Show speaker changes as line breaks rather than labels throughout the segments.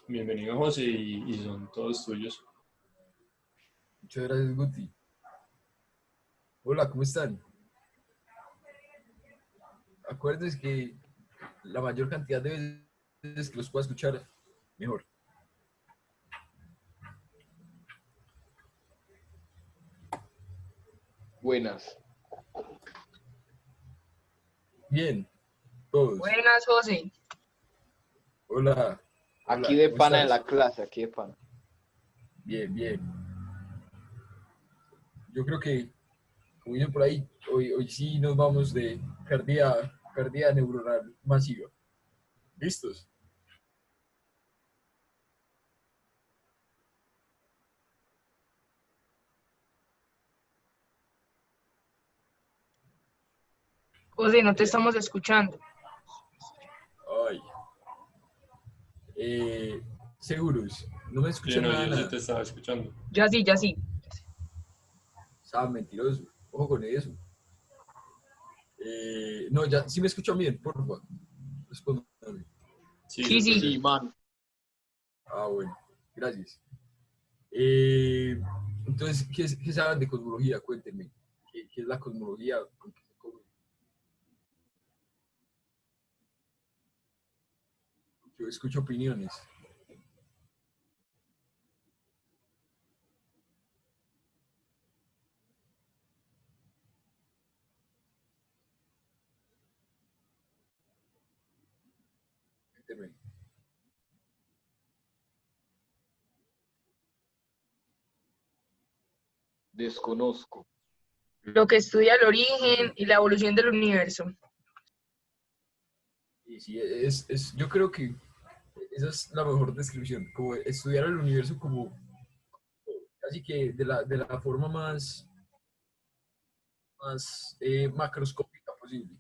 Bienvenido, José, y son todos tuyos.
Muchas gracias, Guti. Hola, ¿cómo están? Acuérdense que la mayor cantidad de veces que los pueda escuchar, mejor.
Buenas.
Bien, todos.
Buenas, José.
Hola,
Aquí
hola,
de
¿cómo
pana en
estás?
la clase, aquí de pana.
Bien, bien. Yo creo que, como dicen por ahí, hoy sí nos vamos de pérdida neuronal masiva. ¿Listos?
José, no te
Eh,
estamos escuchando.
ay, eh, seguros. No me
Sí,
escuchan
no,
nada,
yo sí te
nada.
estaba escuchando.
Ya sí, ya sí.
Estaba mentiroso. Ojo con eso. No, ya, sí me escuchan bien, por favor. Respóndame.
Sí,
Sí,
súper
sí.
Sí,
bien.
man.
Ah, bueno, gracias. Eh, entonces, ¿qué saben de cosmología? Cuéntenme. ¿Qué es la cosmología? ¿Con qué se come? Yo escucho opiniones. Cuéntenme.
Desconozco.
Lo que estudia el origen y la evolución del universo.
Y sí, yo creo que esa es la mejor descripción, como estudiar el universo como casi que de la forma más macroscópica posible.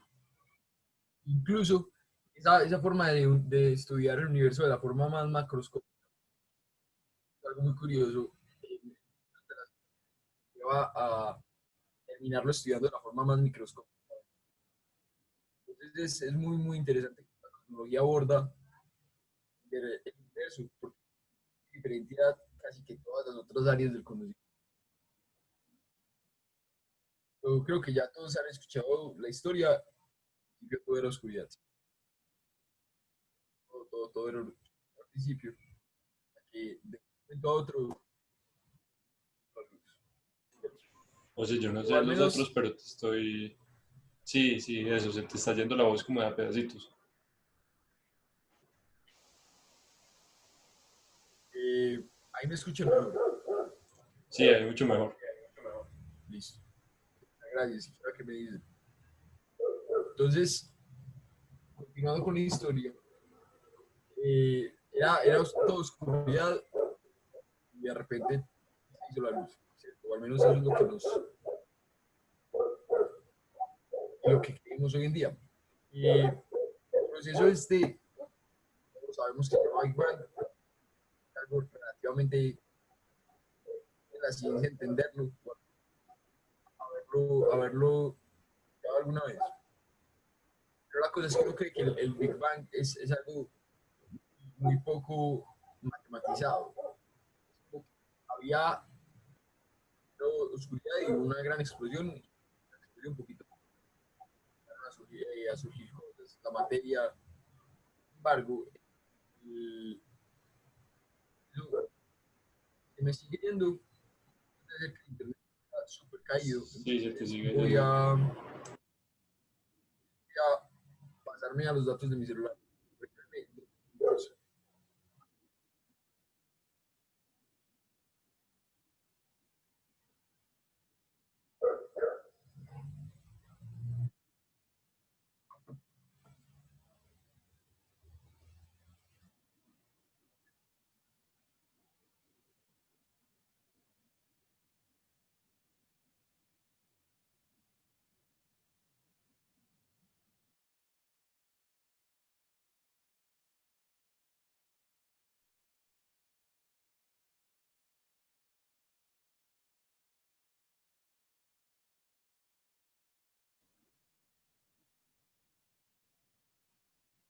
Incluso esa forma de estudiar el universo de la forma más macroscópica es algo muy curioso. Lleva a terminarlo estudiando de la forma más microscópica. Entonces es muy, muy interesante que la cosmología aborda el universo, porque es diferente a casi que todas las otras áreas del conocimiento. Yo creo que ya todos han escuchado la historia y que todo era oscuridad. Todo era al principio, que de un momento a otro, la luz.
José, yo no
O
sé
al
los otros,
menos,
pero te estoy... Sí, sí, eso, se te está yendo la voz como de a pedacitos.
ahí me escuchan mejor.
Sí, hay mucho mejor.
Listo. Gracias. ¿Qué me dicen? Entonces, continuando con la historia, era todo oscuridad y de repente se hizo la luz, ¿cierto? O al menos eso es lo que creemos hoy en día. El proceso sabemos que lleva Big Bang, algo relativamente en la ciencia entenderlo, haberlo llevado alguna vez. Pero la cosa es que uno cree que el Big Bang es algo muy poco matematizado. Había oscuridad y una gran explosión, una explosión un poquito a surgir cosas, la materia. Sin embargo, el, se me sigue yendo, desde que el internet está súper caído,
Sí, se te
entonces
sigue
voy
yendo.
a pasarme a los datos de mi celular.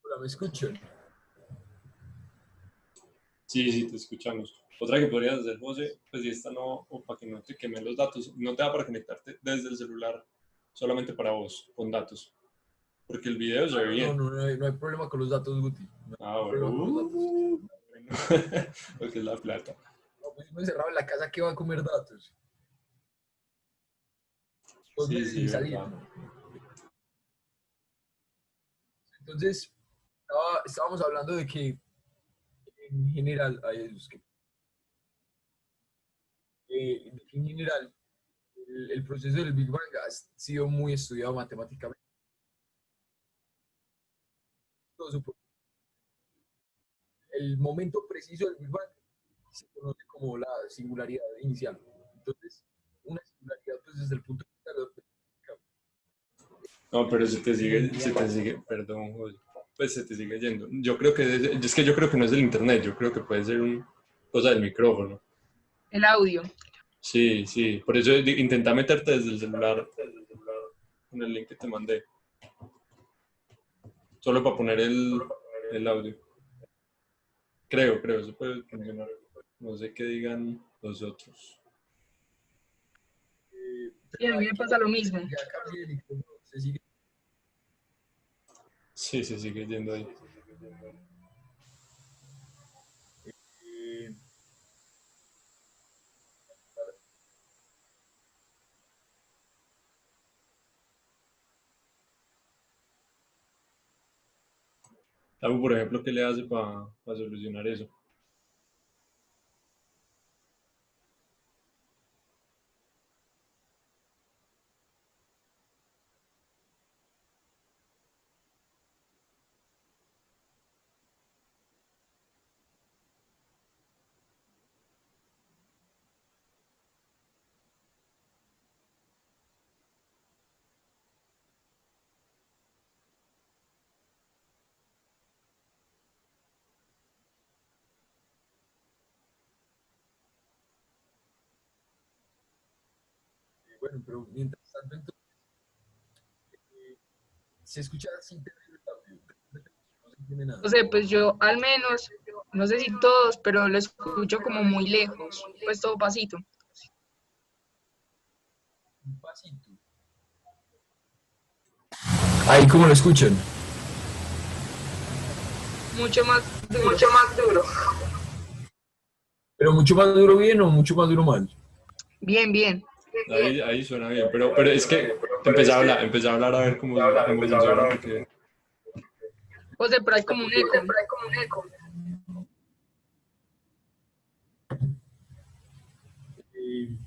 Hola, ¿me escuchan?
Sí, sí, te escuchamos. Otra que podrías hacer, José, pues si esta no, o para que no te quemen los datos, no te da para conectarte desde el celular solamente para vos, con datos, porque el video se ve
No,
bien.
no hay problema con los datos, Guti. No
Ah,
hay
bueno.
problema con los datos.
Bueno. Porque es la plata.
No, pues uno encerrado en la casa, ¿qué va a comer datos? 2 meses
Sí,
sin salir.
verdad.
Entonces, estábamos hablando de que en general, de que en general el proceso del Big Bang ha sido muy estudiado matemáticamente. Todo el momento preciso del Big Bang se conoce como la singularidad inicial. Entonces, una singularidad, pues desde el punto de vista de la física,
No, pero
muy, muy
se te
avanzada.
sigue, perdón, José, pues se te sigue yendo. Yo creo que, es que yo creo que no es del internet, yo creo que puede ser una cosa del micrófono.
El audio.
Sí, sí, por eso intenta meterte desde el celular con el link que te mandé, solo para poner el audio. Creo, eso puede funcionar. No sé qué digan los otros.
Y a
Pero
mí
ahí
me
que
pasa lo mismo.
ya cambié el micrófono, se sigue.
Sí, se sigue yendo ahí.
eh,
Algo, por ejemplo, ¿qué le hace para solucionar eso?
bueno, pero mientras tanto, entonces, eh, se escucha sin terrible el audio, no se entiende nada.
O sea, pues yo al menos, no sé si todos, pero lo escucho como muy lejos, pues todo pasito.
Un pasito. Ahí, ¿cómo lo escuchan?
Mucho más duro.
Mucho más duro.
¿Pero mucho más duro bien o mucho más duro mal?
Bien, bien.
Ahí suena bien, pero es que empecé a hablar a ver cómo funciona, porque
O sea, pero hay como un eco.
Eh,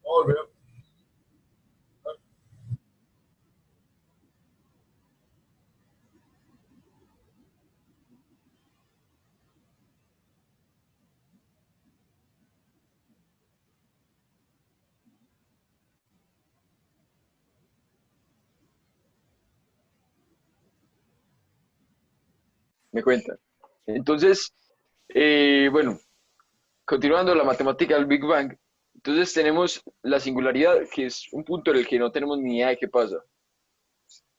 oh, veo.
Me cuenta. Entonces, bueno, continuando la matemática del Big Bang, entonces tenemos la singularidad, que es un punto en el que no tenemos ni idea de qué pasa.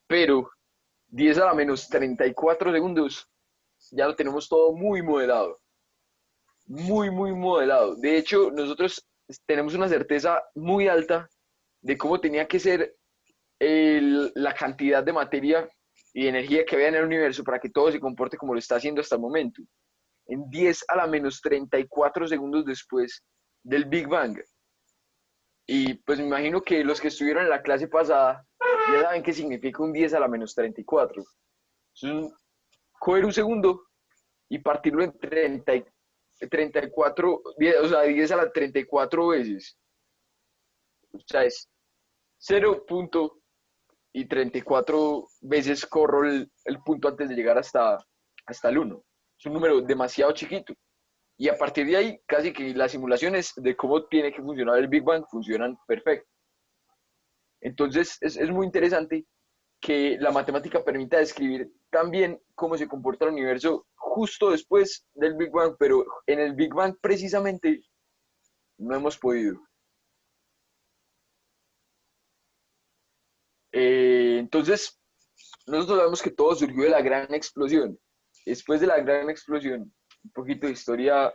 Pero 10 a la menos 34 segundos, ya lo tenemos todo muy modelado. Muy, muy modelado. De hecho, nosotros tenemos una certeza muy alta de cómo tenía que ser la cantidad de materia y energía que había en el universo para que todo se comporte como lo está haciendo hasta el momento. En 10 a la menos 34 segundos después del Big Bang. Y pues me imagino que los que estuvieron en la clase pasada ya saben qué significa un 10 a la menos 34. Es coger un segundo y partirlo en 34, o sea, 10 a la 34 veces. O sea, es 0.34 veces corro el punto antes de llegar hasta el 1. Es un número demasiado chiquito. Y a partir de ahí, casi que las simulaciones de cómo tiene que funcionar el Big Bang funcionan perfecto. Entonces, es muy interesante que la matemática permita describir también cómo se comporta el universo justo después del Big Bang, pero en el Big Bang precisamente no hemos podido. Entonces, nosotros sabemos que todo surgió de la gran explosión. Después de la gran explosión, un poquito de historia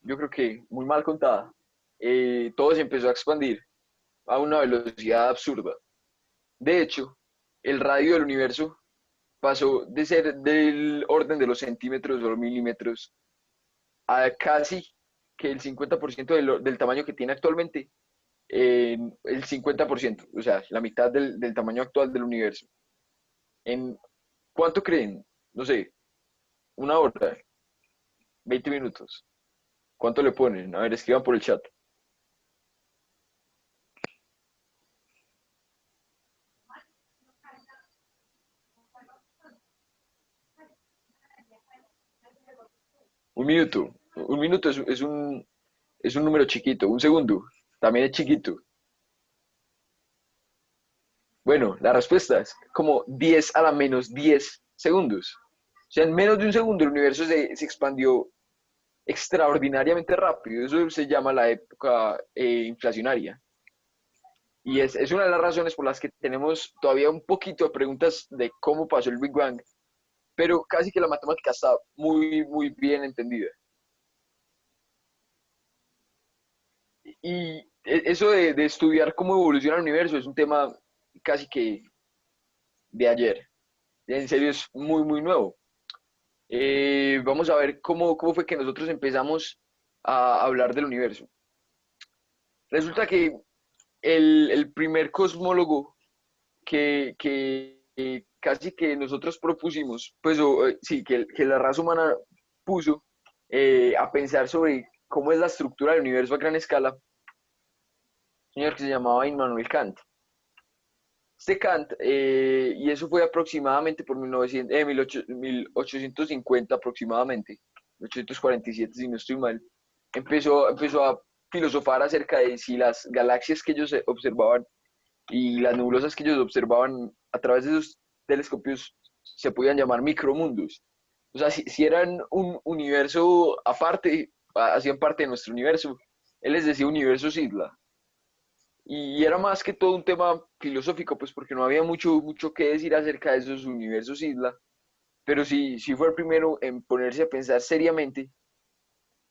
yo creo que muy mal contada, todo se empezó a expandir a una velocidad absurda. De hecho, el radio del universo pasó de ser del orden de los centímetros o los milímetros a casi que el 50% del tamaño que tiene actualmente, el 50%, o sea, la mitad del tamaño actual del universo. ¿En cuánto creen? No sé, una hora, 20 minutos. ¿Cuánto le ponen? A ver, escriban por el chat. Un minuto. Un minuto es un número chiquito. Un segundo también es chiquito. Bueno, la respuesta es como 10 a la menos 10 segundos. O sea, en menos de un segundo el universo se expandió extraordinariamente rápido. Eso se llama la época inflacionaria. Y es una de las razones por las que tenemos todavía un poquito de preguntas de cómo pasó el Big Bang, pero casi que la matemática está muy, muy bien entendida. Y eso de estudiar cómo evoluciona el universo es un tema casi que de ayer. En serio, es muy, muy nuevo. Vamos a ver cómo fue que nosotros empezamos a hablar del universo. Resulta que el primer cosmólogo que casi que nosotros propusimos, pues sí, que la raza humana puso a pensar sobre cómo es la estructura del universo a gran escala, un señor que se llamaba Immanuel Kant. Este Kant, y eso fue aproximadamente por 1850 aproximadamente, 1847 si no estoy mal, empezó a filosofar acerca de si las galaxias que ellos observaban y las nebulosas que ellos observaban a través de esos telescopios se podían llamar micromundos. O sea, si eran un universo aparte, hacían parte de nuestro universo, él les decía universos isla. Y era más que todo un tema filosófico, pues porque no había mucho que decir acerca de esos universos isla, pero sí fue el primero en ponerse a pensar seriamente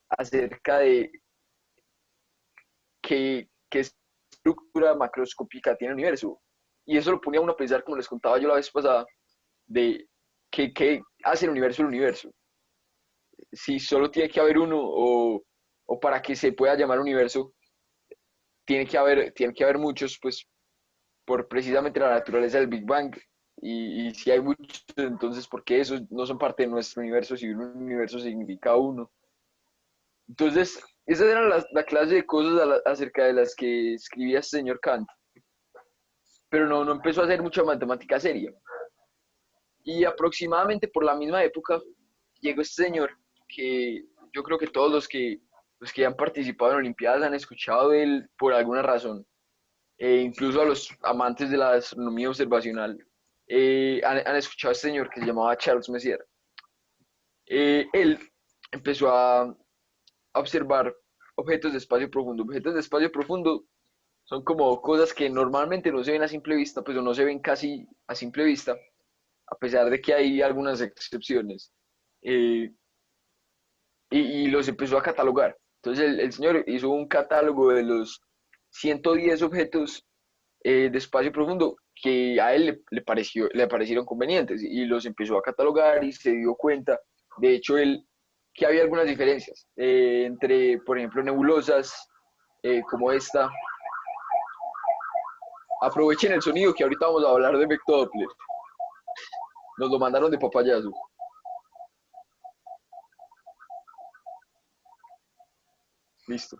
acerca de qué estructura macroscópica tiene el universo. Y eso lo ponía uno a pensar, como les contaba yo la vez pasada, de qué hace el universo. Si solo tiene que haber uno o para que se pueda llamar universo, tiene que haber muchos, pues por precisamente la naturaleza del Big Bang. Y si hay muchos, entonces, ¿por qué esos no son parte de nuestro universo si un universo significa uno? Entonces, esa era la clase de cosas acerca de las que escribía el señor Kant, pero no empezó a hacer mucha matemática seria. Y aproximadamente por la misma época llegó este señor que yo creo que todos los que han participado en Olimpiadas han escuchado de él por alguna razón, incluso a los amantes de la astronomía observacional han escuchado a este señor que se llamaba Charles Messier. Él empezó a observar objetos de espacio profundo. Objetos de espacio profundo son como cosas que normalmente no se ven a simple vista, pues o no se ven casi a simple vista, a pesar de que hay algunas excepciones. Eh, y los empezó a catalogar. Entonces el señor hizo un catálogo de los 110 objetos de espacio profundo que a él le parecieron convenientes y los empezó a catalogar y se dio cuenta, de hecho, que había algunas diferencias entre, por ejemplo, nebulosas como esta. Aprovechen el sonido que ahorita vamos a hablar de efecto Doppler. Nos lo mandaron de papayazo. Listo.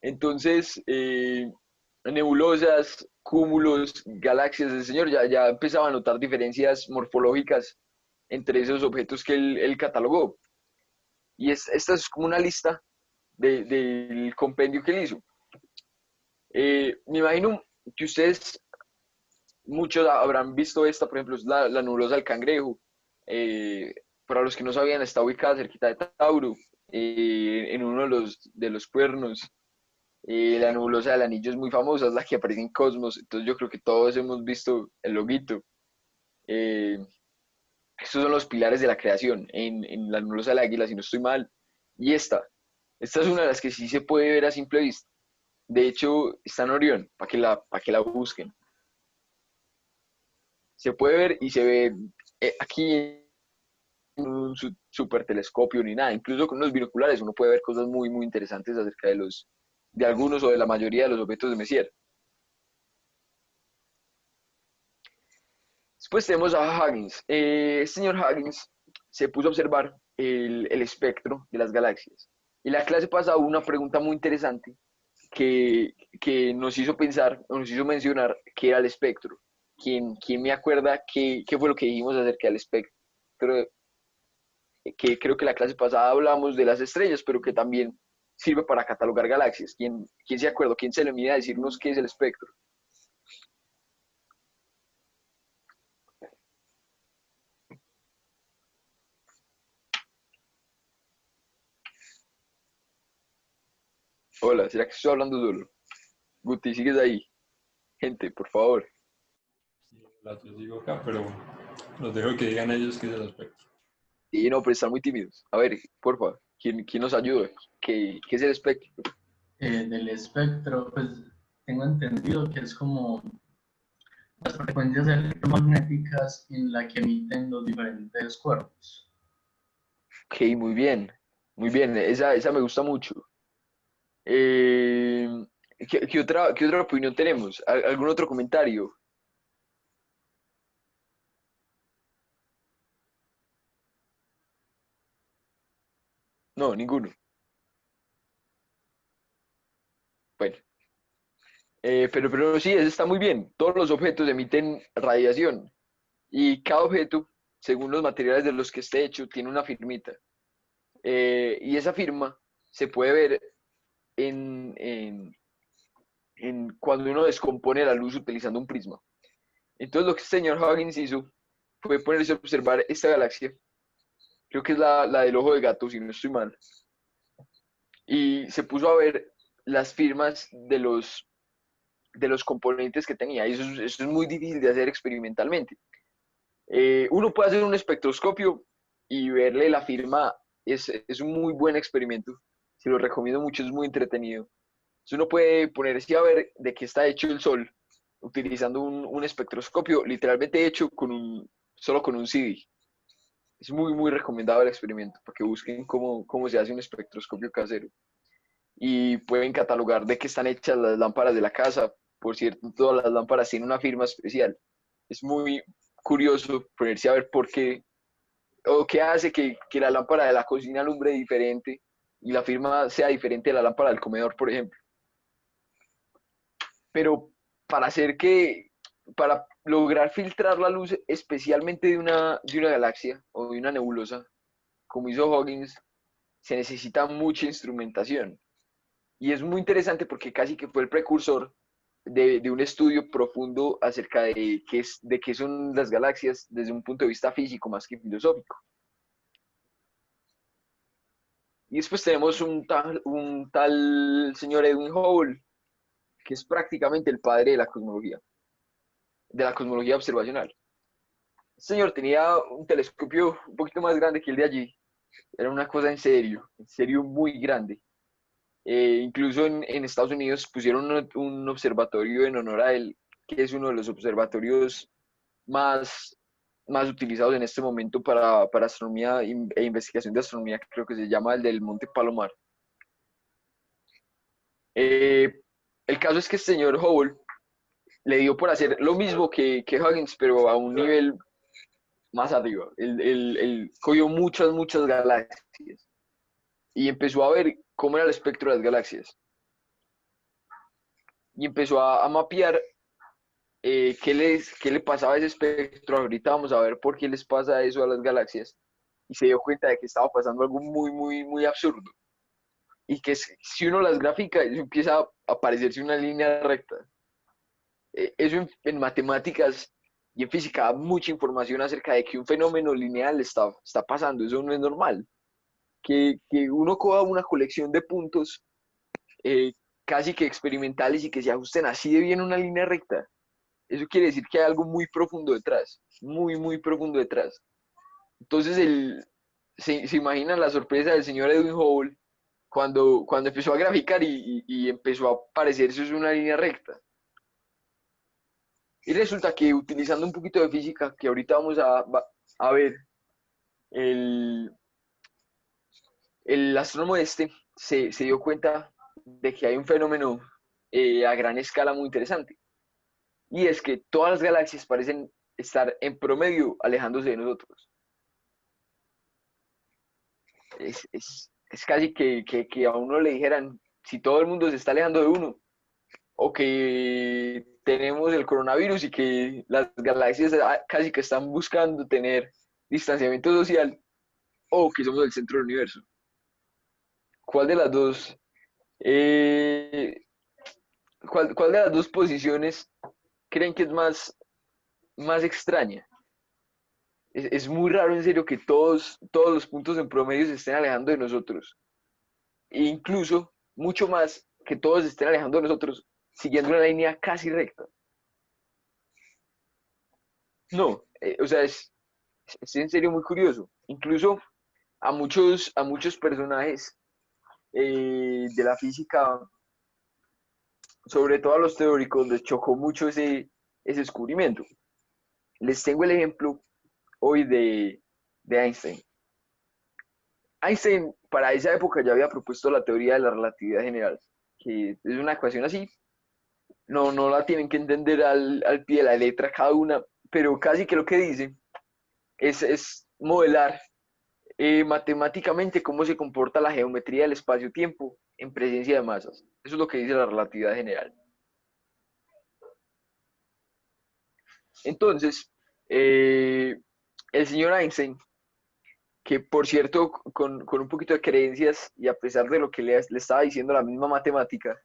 Entonces, nebulosas, cúmulos, galaxias, el señor ya empezaba a notar diferencias morfológicas entre esos objetos que él catalogó. Y esta es como una lista del compendio que él hizo. Me imagino que ustedes, muchos habrán visto esta, por ejemplo, es la nebulosa del Cangrejo. Para los que no sabían, está ubicada cerquita de Tauro, en uno de los cuernos. La nebulosa del anillo es muy famosa, es la que aparece en Cosmos, entonces yo creo que todos hemos visto el loguito. Eh, Estos son los pilares de la creación en la nebulosa del águila, si no estoy mal. Y esta es una de las que sí se puede ver a simple vista. De hecho, está en Orión, para que la busquen. Se puede ver y se ve aquí en un super telescopio ni nada. Incluso con unos binoculares uno puede ver cosas muy, muy interesantes acerca de algunos o de la mayoría de los objetos de Messier. Después tenemos a Huggins. Este señor Huggins se puso a observar el espectro de las galaxias. Y la clase pasada hubo una pregunta muy interesante que nos hizo pensar, o nos hizo mencionar qué era el espectro. ¿Quién me acuerda qué fue lo que dijimos acerca del espectro? Que creo que la clase pasada hablamos de las estrellas, pero que también sirve para catalogar galaxias. ¿Quién se acuerda? ¿Quién se le mide a decirnos qué es el espectro? Hola, ¿será que estoy hablando solo? Guti, ¿sigues ahí? Gente, por favor.
Sí, yo digo acá, pero los dejo que digan ellos qué es el espectro.
Sí, no, pero están muy tímidos. A ver, por favor, ¿quién nos ayuda? ¿Qué es el espectro?
Del espectro, pues tengo entendido que es como las frecuencias electromagnéticas en la que emiten los diferentes cuerpos.
Ok, muy bien, esa me gusta mucho. Eh, qué otra opinión tenemos? ¿Algún otro comentario? No, ninguno. Bueno, pero sí, eso está muy bien. Todos los objetos emiten radiación y cada objeto, según los materiales de los que esté hecho, tiene una firmita. Y esa firma se puede ver en, en, cuando uno descompone la luz utilizando un prisma. Entonces lo que el señor Huggins hizo fue ponerse a observar esta galaxia, creo que es la del ojo de gato, si no estoy mal, y se puso a ver las firmas de los componentes que tenía, y eso es muy difícil de hacer experimentalmente. Uno puede hacer un espectroscopio y verle la firma, es un muy buen experimento, se lo recomiendo mucho, es muy entretenido. Entonces uno puede ponerse a ver de qué está hecho el Sol utilizando un espectroscopio literalmente hecho solo con un CD. Es muy, muy recomendado el experimento para que busquen cómo se hace un espectroscopio casero. Y pueden catalogar de qué están hechas las lámparas de la casa. Por cierto, todas las lámparas tienen una firma especial. Es muy curioso ponerse a ver por qué o qué hace que la lámpara de la cocina alumbre diferente y la firma sea diferente de la lámpara del comedor, por ejemplo. Pero para hacer para lograr filtrar la luz especialmente de una galaxia o de una nebulosa, como hizo Huggins, se necesita mucha instrumentación. Y es muy interesante porque casi que fue el precursor de un estudio profundo acerca de qué son las galaxias desde un punto de vista físico más que filosófico. Y después tenemos un tal señor Edwin Hubble, que es prácticamente el padre de la cosmología observacional. El señor tenía un telescopio un poquito más grande que el de allí. Era una cosa en serio muy grande. Incluso en Estados Unidos pusieron un observatorio en honor a él, que es uno de los observatorios más, más utilizados en este momento para astronomía e investigación de astronomía, creo que se llama el del Monte Palomar. Eh, el caso es que el señor Hubble le dio por hacer lo mismo que Huggins, pero a un nivel más arriba. Él cogió muchas galaxias y empezó a ver cómo era el espectro de las galaxias. Y empezó a mapear qué le pasaba a ese espectro. Ahorita vamos a ver por qué les pasa eso a las galaxias. Y se dio cuenta de que estaba pasando algo muy absurdo. Y que si uno las grafica, eso empieza a aparecerse una línea recta. Eso en matemáticas y en física da mucha información acerca de que un fenómeno lineal está pasando. Eso no es normal. Que uno coja una colección de puntos, casi que experimentales y que se ajusten así de bien a una línea recta, eso quiere decir que hay algo muy profundo detrás, muy, muy profundo detrás. Entonces, se imagina la sorpresa del señor Edwin Hubble cuando empezó a graficar y empezó a parecerse una línea recta. Y resulta que utilizando un poquito de física, que ahorita vamos a ver, el, el astrónomo se dio cuenta de que hay un fenómeno a gran escala muy interesante. Y es que todas las galaxias parecen estar en promedio alejándose de nosotros. Es casi que a uno le dijeran, si todo el mundo se está alejando de uno, o que tenemos el coronavirus y que las galaxias casi que están buscando tener distanciamiento social, o que somos el centro del universo. ¿Cuál de las dos, eh, cuál de las dos posiciones creen que es más extraña? Es muy raro, en serio, que todos los puntos en promedio se estén alejando de nosotros. E incluso, mucho más, que todos se estén alejando de nosotros siguiendo una línea casi recta. No, o sea, es en serio muy curioso. Incluso a muchos personajes de la física, sobre todo a los teóricos, les chocó mucho ese descubrimiento. Les tengo el ejemplo hoy de Einstein. Einstein para esa época ya había propuesto la teoría de la relatividad general, que es una ecuación así. No la tienen que entender al pie de la letra cada una, pero casi que lo que dice es modelar matemáticamente cómo se comporta la geometría del espacio-tiempo en presencia de masas. Eso es lo que dice la relatividad general. Entonces, el señor Einstein, que por cierto, con un poquito de creencias y a pesar de lo que le estaba diciendo la misma matemática,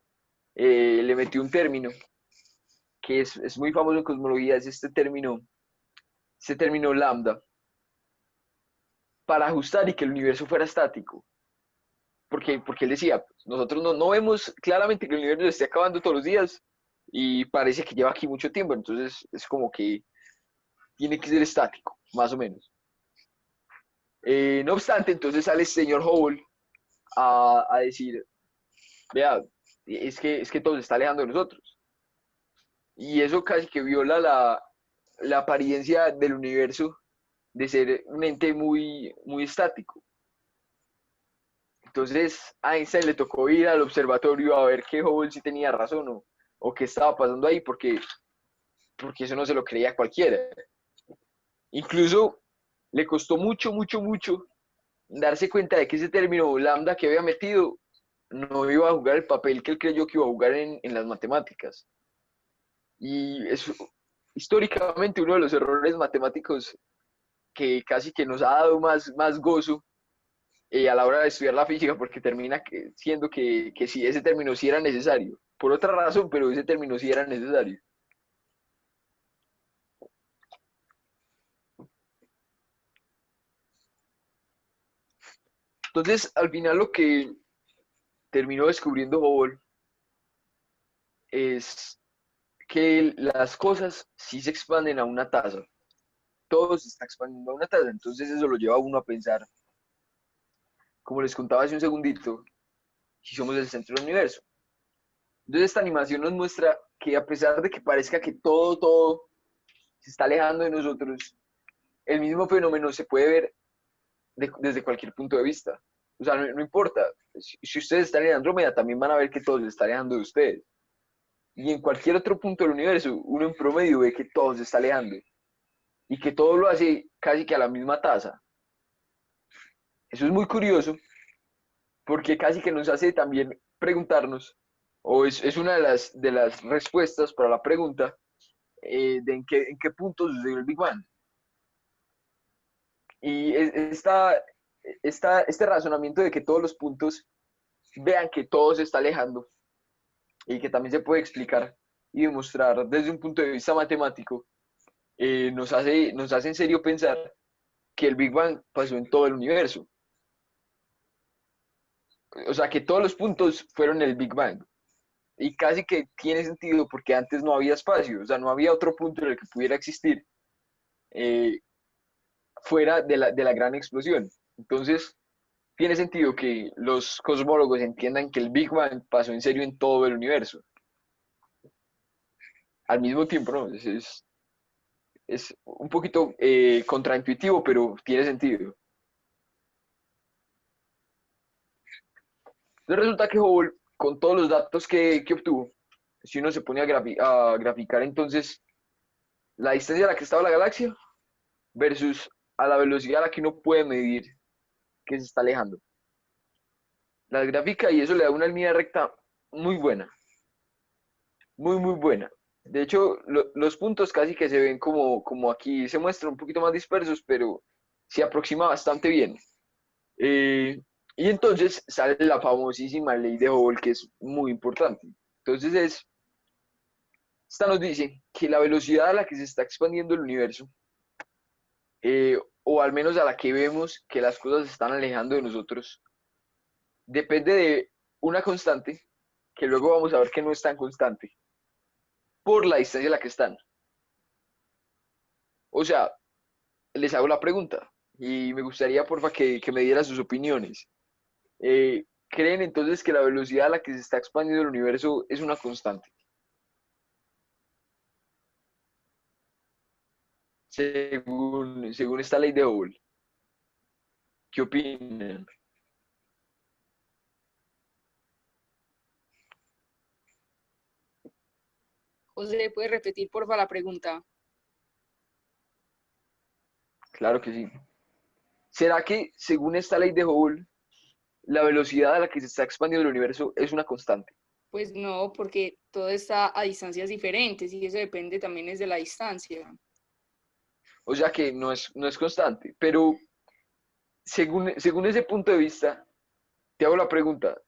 le metió un término que es muy famoso en cosmología, es este término lambda, para ajustar y que el universo fuera estático. Porque él decía, pues, nosotros no vemos claramente que el universo se esté acabando todos los días y parece que lleva aquí mucho tiempo, entonces es como que tiene que ser estático, más o menos. No obstante, entonces sale el señor Hubble a decir, vea, es que todo se está alejando de nosotros. Y eso casi que viola la apariencia del universo de ser un ente muy, muy estático. Entonces a Einstein le tocó ir al observatorio a ver que Hubble sí tenía razón o qué estaba pasando ahí, porque eso no se lo creía cualquiera. Incluso le costó mucho, mucho, mucho darse cuenta de que ese término lambda que había metido no iba a jugar el papel que él creyó que iba a jugar en las matemáticas. Y es históricamente uno de los errores matemáticos que casi que nos ha dado más gozo a la hora de estudiar la física, porque termina siendo que sí, ese término sí era necesario. Por otra razón, pero ese término sí era necesario. Entonces, al final lo que terminó descubriendo Hubble es que las cosas sí se expanden a una tasa. Todo se está expandiendo a una tasa. Entonces eso lo lleva a uno a pensar, como les contaba hace un segundito, si somos el centro del universo. Entonces esta animación nos muestra que a pesar de que parezca que todo se está alejando de nosotros, el mismo fenómeno se puede ver desde cualquier punto de vista. O sea, no importa. Si ustedes están en Andrómeda, también van a ver que todo se está alejando de ustedes. Y en cualquier otro punto del universo, uno en promedio ve que todo se está alejando. Y que todo lo hace casi que a la misma tasa. Eso es muy curioso, porque casi que nos hace también preguntarnos, o es una de las respuestas para la pregunta de en qué punto sucedió el Big Bang. Y este razonamiento de que todos los puntos vean que todo se está alejando y que también se puede explicar y demostrar desde un punto de vista matemático, nos hace en serio pensar que el Big Bang pasó en todo el universo. O sea, que todos los puntos fueron el Big Bang. y casi que tiene sentido porque antes no había espacio, o sea, no había otro punto en el que pudiera existir eh, fuera de la gran explosión. Entonces, tiene sentido que los cosmólogos entiendan que el Big Bang pasó en serio en todo el universo. Al mismo tiempo, ¿no? Es un poquito contraintuitivo, pero tiene sentido. Entonces resulta que Hubble, con todos los datos que obtuvo, si uno se pone a graficar entonces la distancia a la que estaba la galaxia versus a la velocidad a la que uno puede medir que se está alejando. La gráfica y eso le da una línea recta muy buena, muy buena. De hecho, los puntos casi que se ven como aquí se muestran un poquito más dispersos, pero se aproxima bastante bien. Y entonces sale la famosísima ley de Hubble, que es muy importante. Entonces esta nos dice que la velocidad a la que se está expandiendo el universo, o al menos a la que vemos que las cosas se están alejando de nosotros, depende de una constante, que luego vamos a ver que no es tan constante, por la distancia a la que están. O sea, les hago la pregunta y me gustaría, porfa, que me dieran sus opiniones. ¿Creen entonces que la velocidad a la que se está expandiendo el universo es una constante? Según esta ley de Hubble. ¿Qué opinan?
José, ¿puedes repetir porfa la pregunta?
Claro que sí. ¿Será que, según esta ley de Hubble, la velocidad a la que se está expandiendo el universo es una constante?
Pues no, porque todo está a distancias diferentes y eso depende también es de la distancia.
O sea que no es constante. Pero según ese punto de vista, te hago la pregunta,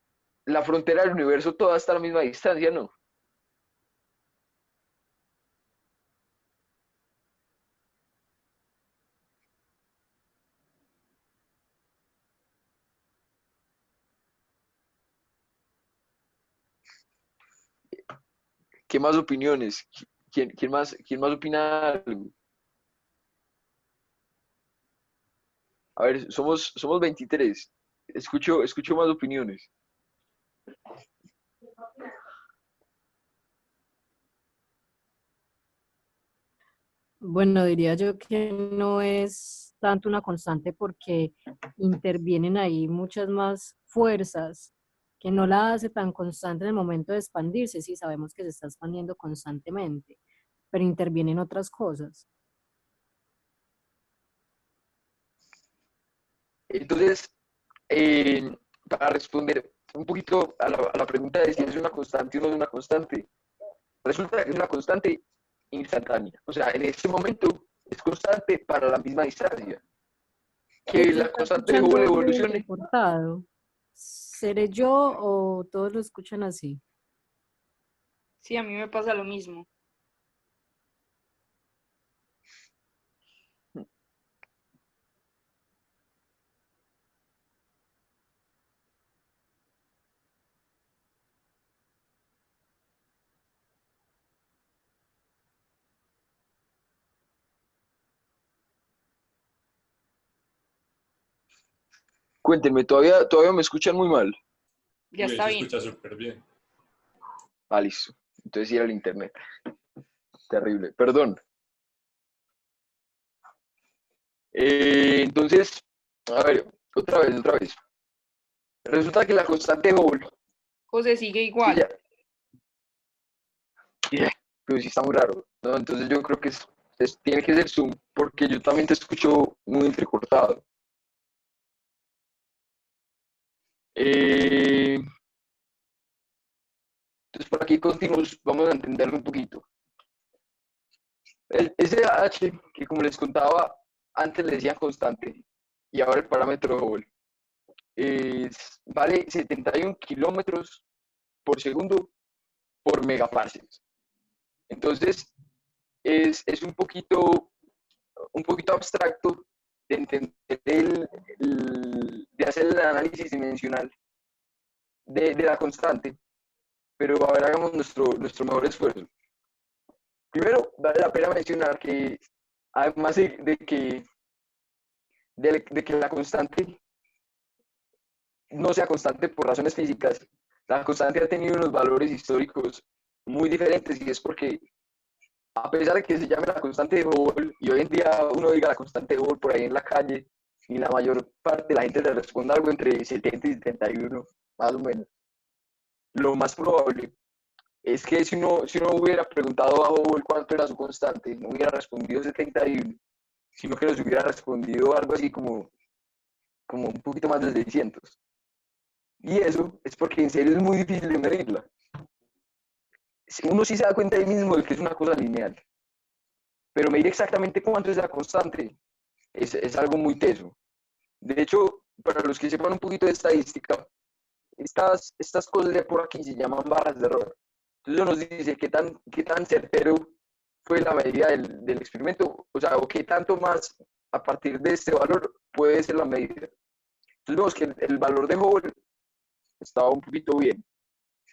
¿la frontera del universo toda está a la misma distancia, no? ¿Qué más opiniones? Quién más opina algo? A ver, somos 23. Escucho más opiniones.
Bueno, diría yo que no es tanto una constante porque intervienen ahí muchas más fuerzas que no la hace tan constante en el momento de expandirse. Sí, sabemos que se está expandiendo constantemente, pero intervienen otras cosas.
Entonces, para responder un poquito a la pregunta de si es una constante o no es una constante, resulta que es una constante instantánea. O sea, en este momento es constante para la misma distancia. Que
Se
la
está
constante de Hubble
escuchando muy
evolucione.
entrecortado. ¿Seré yo o todos lo escuchan así?
Sí, a mí me pasa lo mismo.
Cuéntenme, todavía me escuchan muy mal.
Ya
Ahí
está
se
bien.
escucha súper bien.
Ah, listo. Entonces ir al internet. Terrible. Perdón. Entonces, a ver, otra vez. Resulta que la constante de Hubble,
José sigue
es que
igual.
ya, pero sí está muy raro, ¿no? Entonces yo creo que tiene que ser Zoom, porque yo también te escucho muy entrecortado. Eh, entonces por aquí continuamos, vamos a entenderlo un poquito. El SH, que como les contaba, antes le decían constante, y ahora el parámetro de Hubble, vale 71 kilómetros por segundo por megaparsecs. Entonces, es un poquito abstracto de entender de hacer el análisis dimensional de la constante, pero a ver, hagamos nuestro mejor esfuerzo. Primero, vale la pena mencionar que además de que la constante no sea constante por razones físicas, la constante ha tenido unos valores históricos muy diferentes, y es porque a pesar de que se llame la constante de Hubble y hoy en día uno diga la constante de Hubble por ahí en la calle y la mayor parte de la gente le responda algo entre 70 y 71, más o menos, lo más probable es que si uno hubiera preguntado a Hubble cuánto era su constante, no hubiera respondido 71, sino que nos hubiera respondido algo así como un poquito más de 600. Y eso es porque en serio es muy difícil de medirla. Uno sí se da cuenta ahí mismo de que es una cosa lineal, pero medir exactamente cuánto es la constante es algo muy teso. De hecho, para los que sepan un poquito de estadística, estas cosas de por aquí se llaman barras de error. Entonces eso nos dice qué tan certero fue la medida del experimento, o sea, o qué tanto más a partir de este valor puede ser la medida. Entonces vemos que el valor de Hubble estaba un poquito bien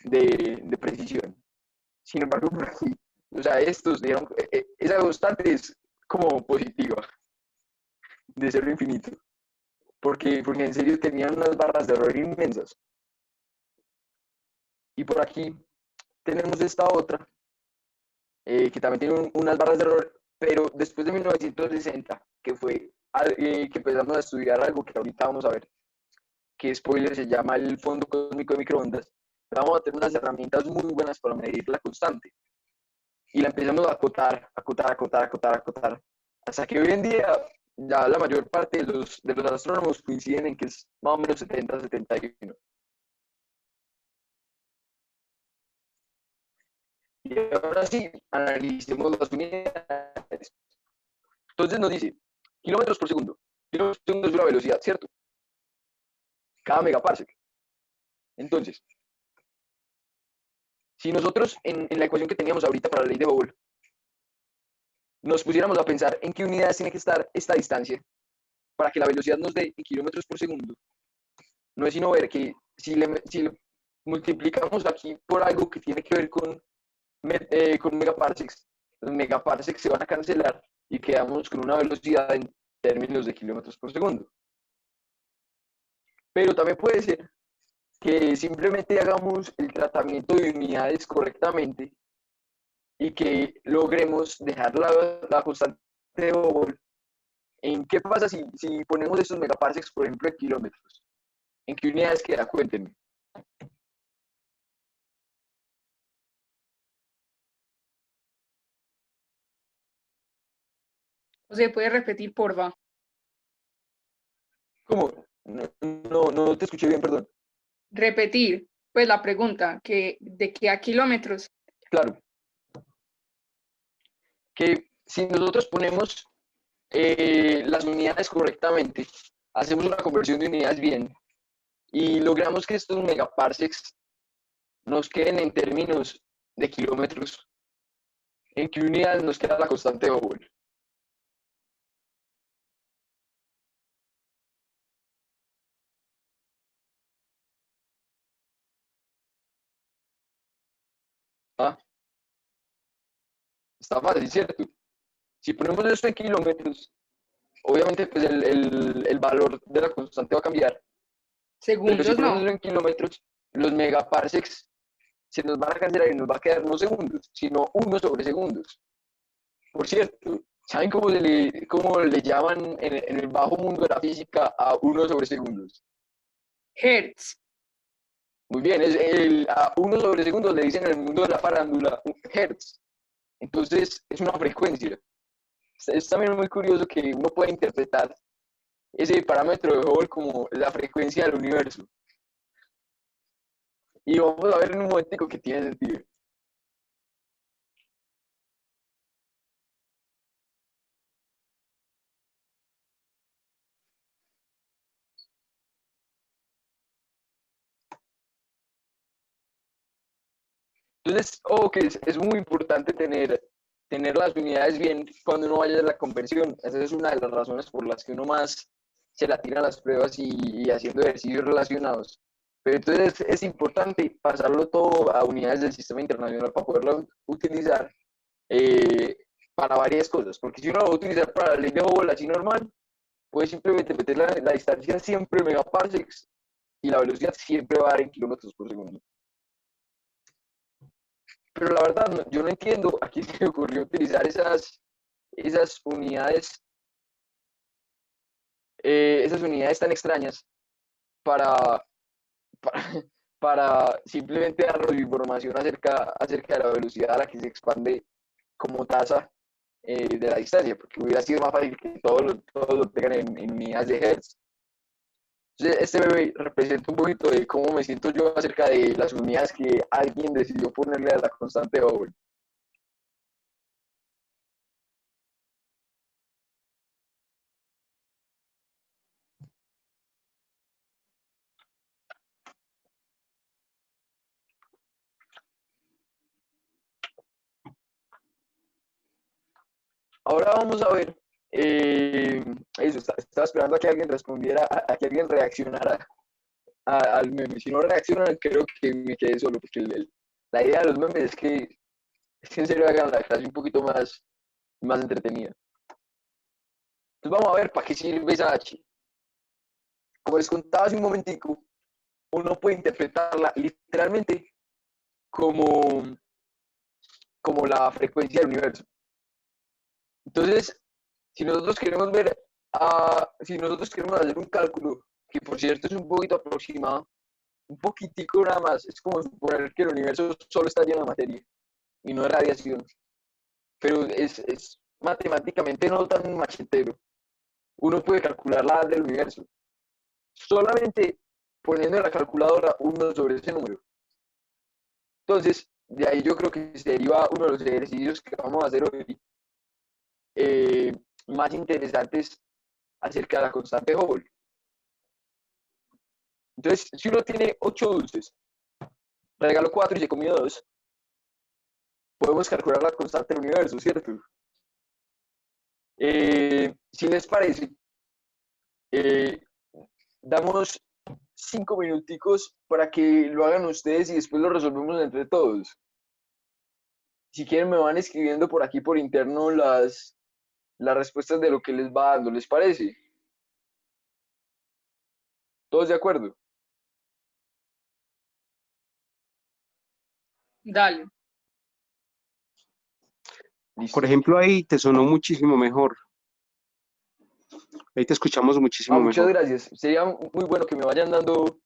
de precisión. Sin embargo, por aquí, o sea, estos dieron, esa constante es como positiva, de cero a infinito, porque en serio tenían unas barras de error inmensas. Y por aquí tenemos esta otra, que también tiene unas barras de error, pero después de 1960, que fue que empezamos a estudiar algo que ahorita vamos a ver, que spoiler se llama el fondo cósmico de microondas, vamos a tener unas herramientas muy buenas para medir la constante. Y la empezamos a acotar, hasta que hoy en día ya la mayor parte de los astrónomos coinciden en que es más o menos 70, 71. Y ahora sí, analicemos las unidades. Entonces nos dice, kilómetros por segundo. Kilómetros por segundo es una velocidad, ¿cierto? Cada megaparsec. Entonces, si nosotros en la ecuación que teníamos ahorita para la ley de Hubble, nos pusiéramos a pensar en qué unidades tiene que estar esta distancia para que la velocidad nos dé en kilómetros por segundo, no es sino ver que si le multiplicamos aquí por algo que tiene que ver con megaparsecs, los megaparsecs se van a cancelar y quedamos con una velocidad en términos de kilómetros por segundo. Pero también puede ser que simplemente hagamos el tratamiento de unidades correctamente y que logremos dejar la constante de Hubble. ¿En qué pasa si ponemos estos megaparsecs, por ejemplo, en kilómetros? ¿En qué unidades queda? Cuéntenme.
¿O se puede repetir, porfa?
¿Cómo? No te escuché bien, perdón.
Repetir, pues la pregunta, que ¿de qué a kilómetros?
Claro. Que si nosotros ponemos las unidades correctamente, hacemos una conversión de unidades bien y logramos que estos megaparsecs nos queden en términos de kilómetros, ¿en qué unidades nos queda la constante de Hubble? Ah, está fácil, ¿cierto? Si ponemos esto en kilómetros, obviamente pues el valor de la constante va a cambiar. Pero si
Segundos
ponemos
no.
en kilómetros, los megaparsecs se nos van a cancelar y nos va a quedar no segundos, sino 1 sobre segundos. Por cierto, ¿saben cómo le llaman en el bajo mundo de la física a 1 sobre segundos?
Hertz.
Muy bien, a 1 sobre segundos le dicen en el mundo de la farándula hertz. Entonces, es una frecuencia. Es también muy curioso que uno pueda interpretar ese parámetro de Hubble como la frecuencia del universo. Y vamos a ver en un momentico que tiene sentido. Entonces, que es muy importante tener las unidades bien cuando uno vaya a la conversión. Esa es una de las razones por las que uno más se la tira a las pruebas y haciendo ejercicios relacionados. Pero entonces es importante pasarlo todo a unidades del sistema internacional para poderlo utilizar eh, para varias cosas. Porque si uno lo va a utilizar para la ley de Hubble así normal, puede simplemente meter la distancia siempre en megaparsecs y la velocidad siempre va a dar en kilómetros por segundo. Pero la verdad, yo no entiendo a quién se le ocurrió utilizar esas unidades, esas unidades tan extrañas para, para, para simplemente darnos información acerca de la velocidad a la que se expande como tasa de la distancia, porque hubiera sido más fácil que todos lo tengan en unidades de Hertz. Entonces, este bebé representa un poquito de cómo me siento yo acerca de las unidades que alguien decidió ponerle a la constante de Hubble. Ahora vamos a ver, eso, estaba esperando a que alguien respondiera, a que alguien reaccionara al meme. Si no reaccionan, creo que me quedé solo, porque la idea de los memes es que en serio hagan la clase un poquito más entretenida. Entonces vamos a ver para qué sirve esa H. Como les contaba hace un momentico, uno puede interpretarla literalmente como, como la frecuencia del universo. Entonces, si nosotros queremos ver, si nosotros queremos hacer un cálculo, que por cierto es un poquito aproximado, un poquitico nada más, es como suponer que el universo solo está lleno de materia y no de radiación, pero es matemáticamente no tan machetero. Uno puede calcular la edad del universo solamente poniendo en la calculadora uno sobre ese número. Entonces, de ahí yo creo que se deriva uno de los ejercicios que vamos a hacer hoy eh, más interesantes acerca de la constante Hubble. Entonces, si uno tiene 8 dulces, regaló 4 y se comió 2, podemos calcular la constante del universo, ¿cierto? Si les parece, eh, damos 5 minuticos para que lo hagan ustedes y después lo resolvemos entre todos. Si quieren me van escribiendo por aquí por interno las respuestas de lo que les va dando, ¿les parece? ¿Todos de acuerdo?
Dale.
Listo.
Por ejemplo, ahí te sonó muchísimo mejor. Ahí te escuchamos muchísimo
Muchas
mejor.
gracias. Sería muy bueno que me vayan dando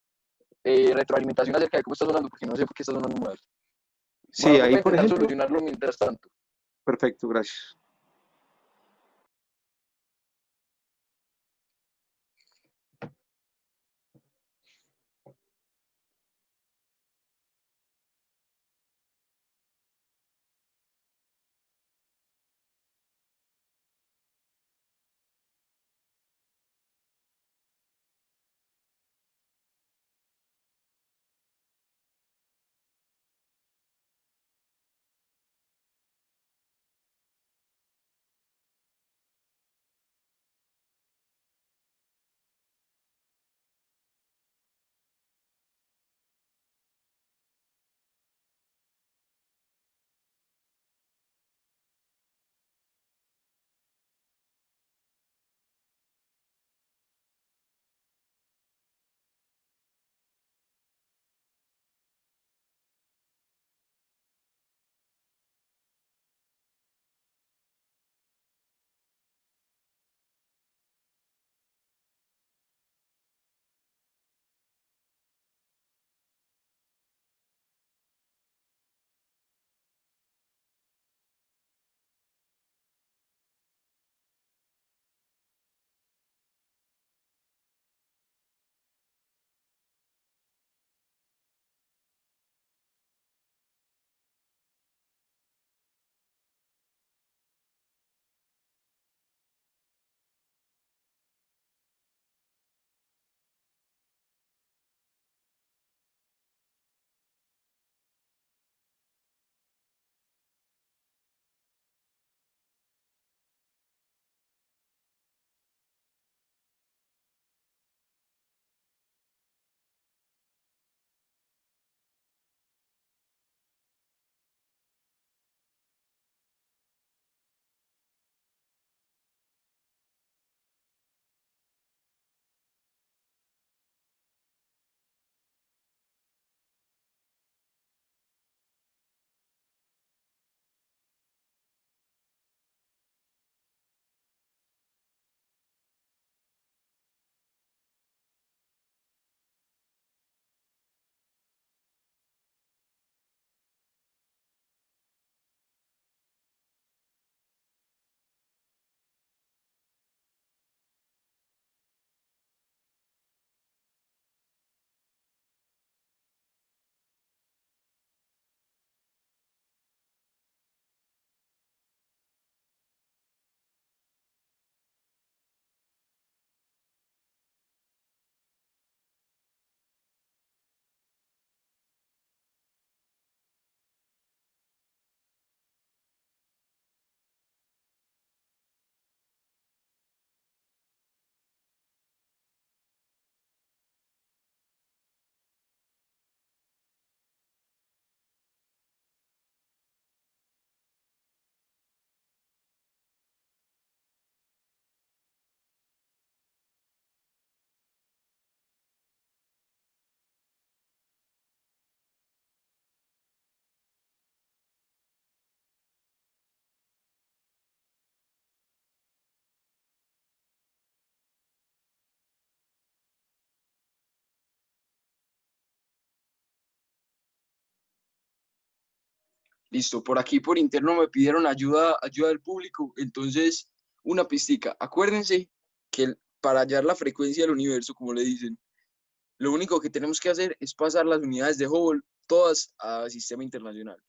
retroalimentación acerca de cómo está sonando, porque no sé por qué está sonando mal.
Sí,
Voy
ahí
a
por
intentar
ejemplo,
solucionarlo mientras tanto.
perfecto, gracias.
Listo, por aquí por interno me pidieron ayuda del público, entonces una pistica. Acuérdense que para hallar la frecuencia del universo, como le dicen, lo único que tenemos que hacer es pasar las unidades de Hubble todas al sistema internacional.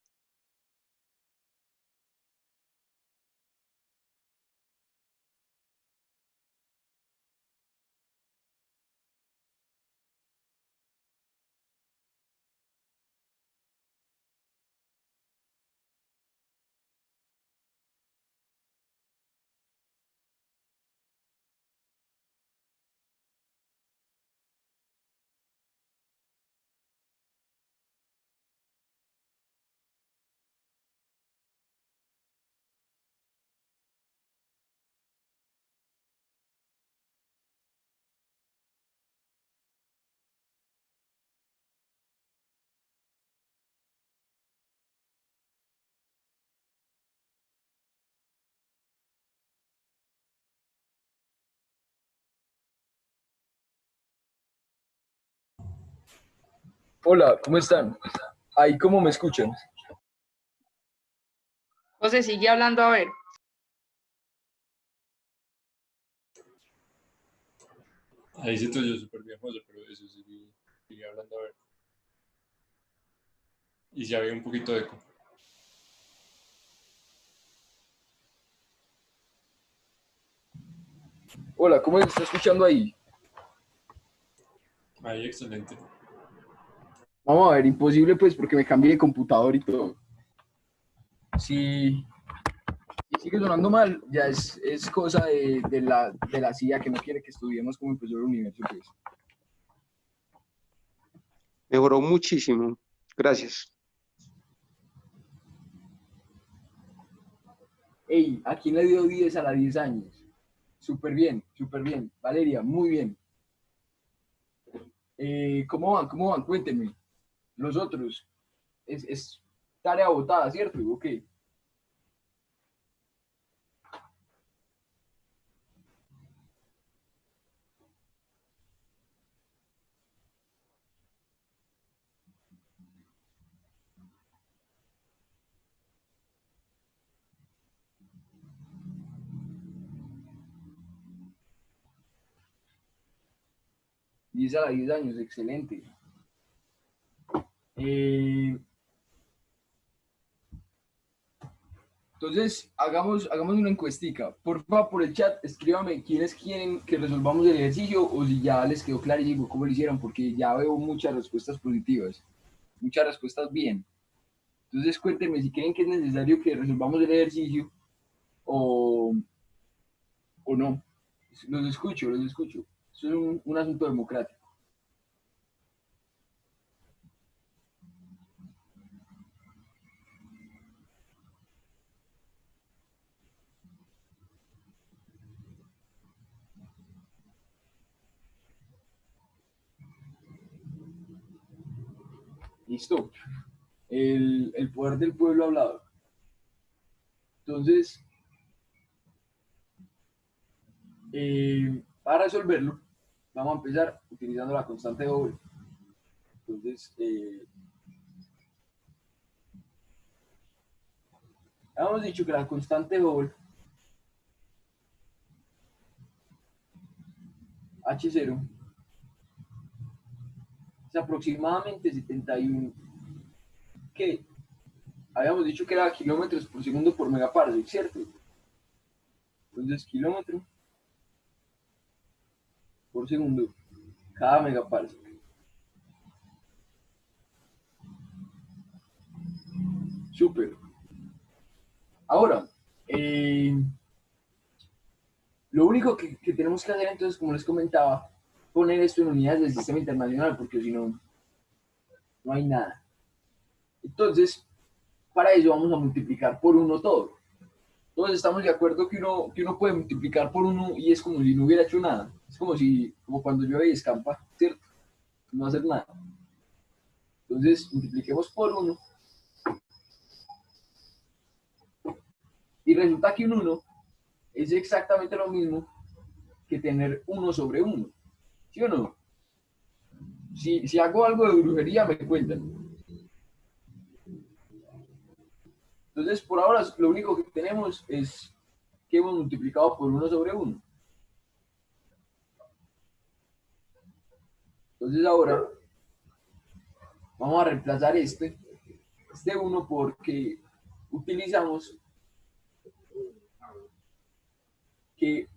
Hola, ¿cómo están? Ahí, ¿cómo me escuchan?
José, sigue hablando a ver.
Ahí sí te oyó súper bien, José, pero eso sigue hablando a ver. Y ya había un poquito de eco.
Hola, ¿cómo me está escuchando ahí?
Ahí, excelente.
Vamos a ver, imposible pues porque me cambié de computador y todo. Si sigue sonando mal, ya es cosa de la CIA que no quiere que estudiemos cómo empezó el universo, pues.
Mejoró muchísimo. Gracias.
Ey, ¿a quién le dio 10 a la 10 años? Súper bien, súper bien. Valeria, muy bien. ¿Cómo van? ¿Cómo van? Cuéntenme. Los otros. Es tarea botada, ¿cierto? Ok. 10 a la 10 años, excelente. Entonces, hagamos una encuestica. Porfa, por el chat, escríbame quiénes quieren que resolvamos el ejercicio o si ya les quedó clarísimo cómo lo hicieron, porque ya veo muchas respuestas positivas, muchas respuestas bien. Entonces, cuéntenme si creen que es necesario que resolvamos el ejercicio o, o no. Los escucho, los escucho. Eso es un asunto democrático. Listo. El poder del pueblo hablado. Entonces, para resolverlo, vamos a empezar utilizando la constante de Hubble. Entonces, habíamos dicho que la constante de Hubble, H0, es aproximadamente 71, que habíamos dicho que era kilómetros por segundo por megaparsec, ¿cierto? Entonces, kilómetro por segundo cada megaparsec. Súper. Ahora, lo único que tenemos que hacer entonces, como les comentaba, poner esto en unidades del sistema internacional, porque si no, no hay nada. Entonces, para ello vamos a multiplicar por uno todo. Todos estamos de acuerdo que uno puede multiplicar por uno y es como si no hubiera hecho nada. Es como cuando llueve y escampa, ¿cierto? No hacer nada. Entonces, multipliquemos por uno y resulta que un 1 es exactamente lo mismo que tener 1 sobre 1. ¿Sí o no? Si hago algo de brujería, me cuentan. Entonces, por ahora, lo único que tenemos es que hemos multiplicado por 1 sobre 1. Entonces, ahora vamos a reemplazar este 1 porque utilizamos que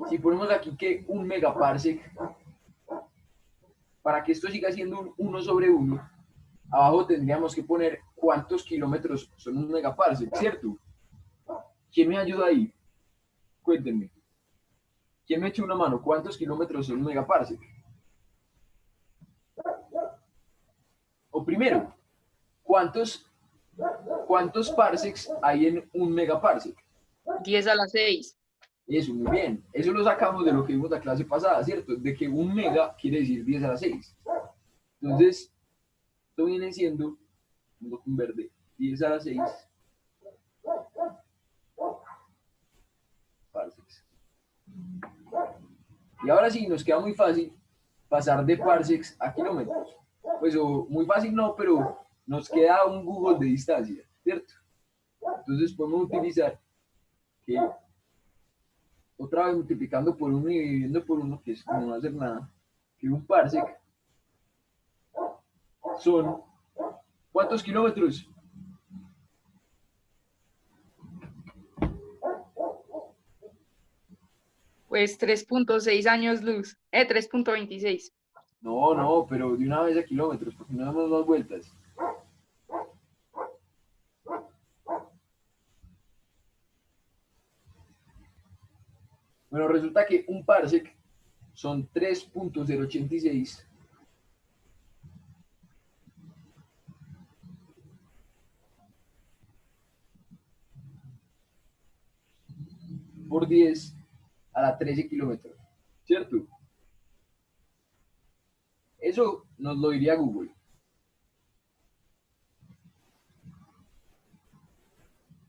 si ponemos aquí que 1 megaparsec, para que esto siga siendo un 1 sobre 1, abajo tendríamos que poner cuántos kilómetros son 1 megaparsec, ¿cierto? ¿Quién me ayuda ahí? Cuéntenme. ¿Quién me echa una mano? ¿Cuántos kilómetros son 1 megaparsec? O primero, ¿cuántos parsecs hay en 1 megaparsec?
10 a la 6.
Eso, muy bien. Eso lo sacamos de lo que vimos la clase pasada, ¿cierto? De que 1 mega quiere decir 10 a la 6. Entonces, esto viene siendo, con verde, 10 a la 6 parsecs. Y ahora sí, nos queda muy fácil pasar de parsecs a kilómetros. Pues muy fácil no, pero nos queda un Google de distancia, ¿cierto? Entonces podemos utilizar que otra vez multiplicando por 1 y dividiendo por 1, que es como no hacer nada, que un parsec son ¿cuántos kilómetros?
Pues 3.6 años luz. 3.26.
No, pero de una vez a kilómetros, porque no damos más vueltas. Bueno, resulta que un parsec son 3.086 por 10 a la 13 kilómetros, ¿cierto? Eso nos lo diría Google.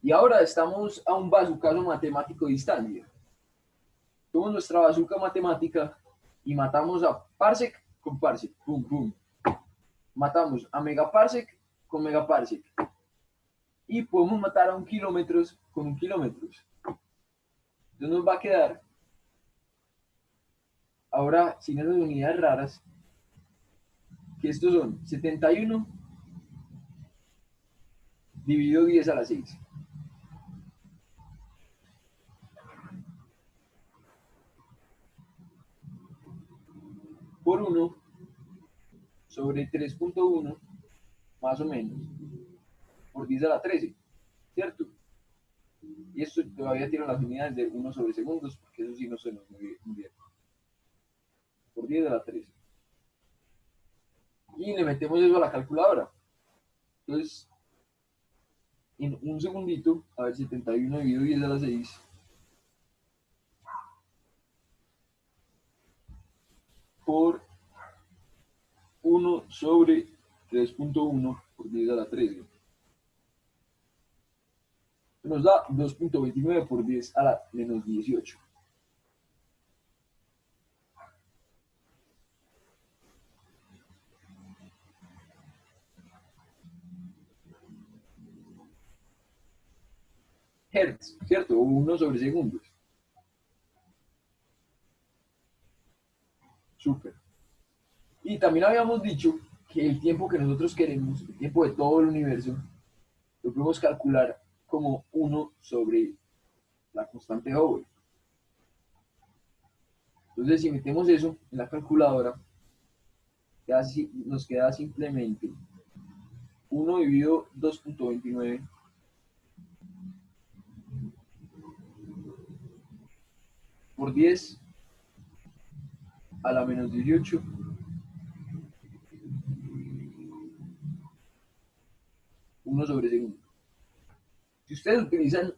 Y ahora estamos a un bazucazo matemático de distancia. Tomamos nuestra bazuca matemática y matamos a parsec con parsec, pum, pum. Matamos a megaparsec con megaparsec. Y podemos matar a 1 kilómetros con 1 kilómetros. Entonces nos va a quedar, ahora sin esas unidades raras, que estos son 71 dividido 10 a la 6. Por 1 sobre 3.1 más o menos por 10 a la 13, ¿cierto? Y esto todavía tiene las unidades de 1 sobre segundos, porque eso sí no se nos muy bien. Por 10 a la 13. Y le metemos eso a la calculadora. Entonces, en un segundito, a ver, 71 dividido 10 a la 6. Por 1 sobre 3.1 por 10 a la 13. Nos da 2.29 por 10 a la menos 18. Hertz, ¿cierto? O 1 sobre segundos. Súper. Y también habíamos dicho que el tiempo que nosotros queremos, el tiempo de todo el universo, lo podemos calcular como 1 sobre la constante Hubble. Entonces, si metemos eso en la calculadora, nos queda simplemente 1 dividido 2.29 por 10 a la menos 18 1 sobre segundo. Si ustedes utilizan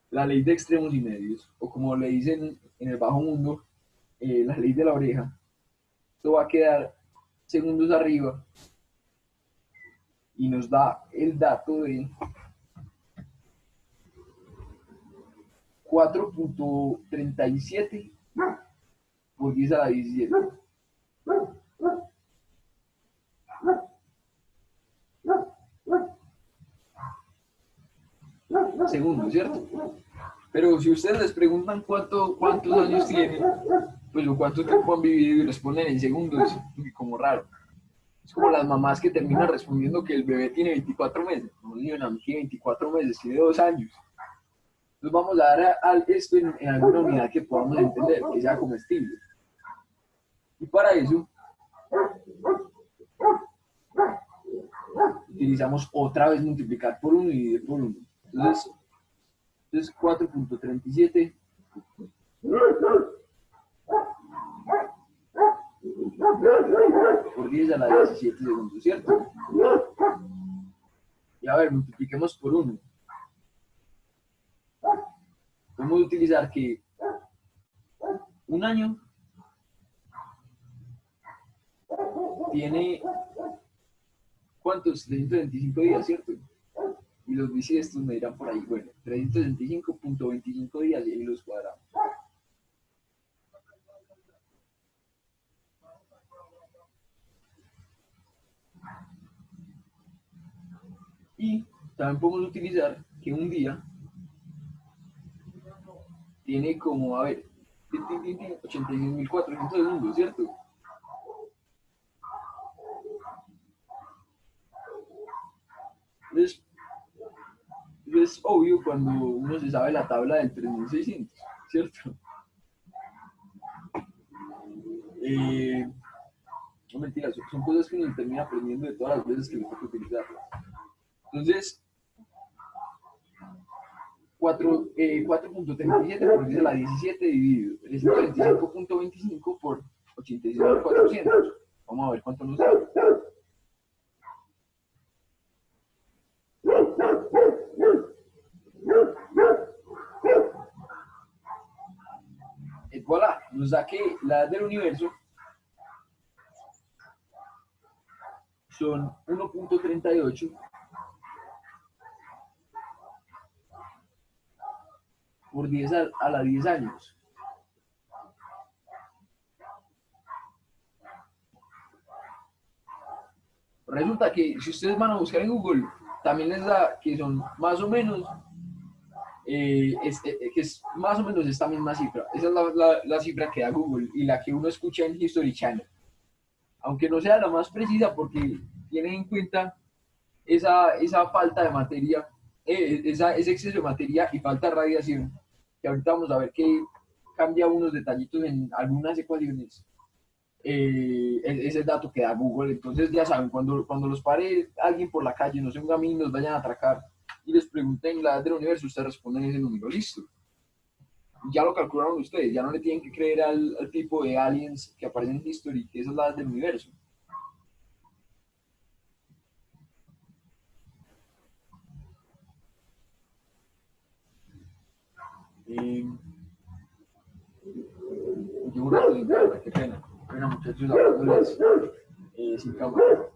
la ley de extremos y medios, o como le dicen en el bajo mundo, la ley de la oreja, esto va a quedar segundos arriba y nos da el dato de 4.37 por 10 a la 17. segundos, ¿cierto? Pero si ustedes les preguntan cuántos años tienen, pues o cuánto tiempo han vivido y responden en segundos, es como raro. Es como las mamás que terminan respondiendo que el bebé tiene 24 meses. No digan a mí que 24 meses, tiene 2 años. Entonces vamos a dar esto en alguna unidad que podamos entender, que sea comestible. Y para eso utilizamos otra vez multiplicar por 1 y dividir por 1. Entonces 4.37 por 10 a la 17 segundos, ¿cierto? Y a ver, multipliquemos por 1. Podemos utilizar que un año tiene, ¿cuántos? 325 días, ¿cierto? Y los bisiestos me dirán por ahí, bueno, 365.25 días y ahí los cuadramos. Y también podemos utilizar que un día tiene como, a ver, 86.400 segundos, ¿cierto? Entonces, es obvio cuando uno se sabe la tabla del 3600, ¿cierto? No mentiras, son cosas que uno termina aprendiendo de todas las veces que le toca utilizarlas. Entonces, 4.37 por 10 a la 17 dividido 325.25 por 86.400. Vamos a ver cuánto nos da. Y voilà, nos da que la edad del universo son 1.38 por 10 a la 10 años. Resulta que si ustedes van a buscar en Google, también les da que son más o menos, que es más o menos esta misma cifra. Esa es la cifra que da Google y la que uno escucha en History Channel. Aunque no sea la más precisa porque tiene en cuenta esa falta de materia, ese exceso de materia y falta de radiación, que ahorita vamos a ver que cambia unos detallitos en algunas ecuaciones. Es el dato que da Google. Entonces ya saben, cuando los pare alguien por la calle, no sé, un gamín, nos vayan a atracar y les pregunten la edad del universo, ustedes responden ese número, listo. Ya lo calcularon ustedes, ya no le tienen que creer al tipo de aliens que aparecen en History, que esa es la edad del universo. Yo un rato sin cámara, qué pena. Bueno, muchachos, hablándoles sin cámara.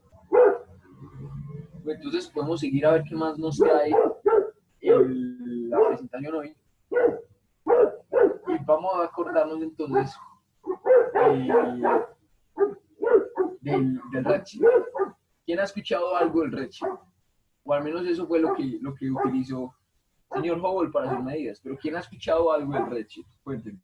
Entonces podemos seguir a ver qué más nos trae la presentación hoy. Y vamos a acordarnos entonces del Redshift. ¿Quién ha escuchado algo del Redshift? O al menos eso fue lo que utilizó el señor Hubble para sus medidas. Pero ¿quién ha escuchado algo del Redshift? Cuéntenme.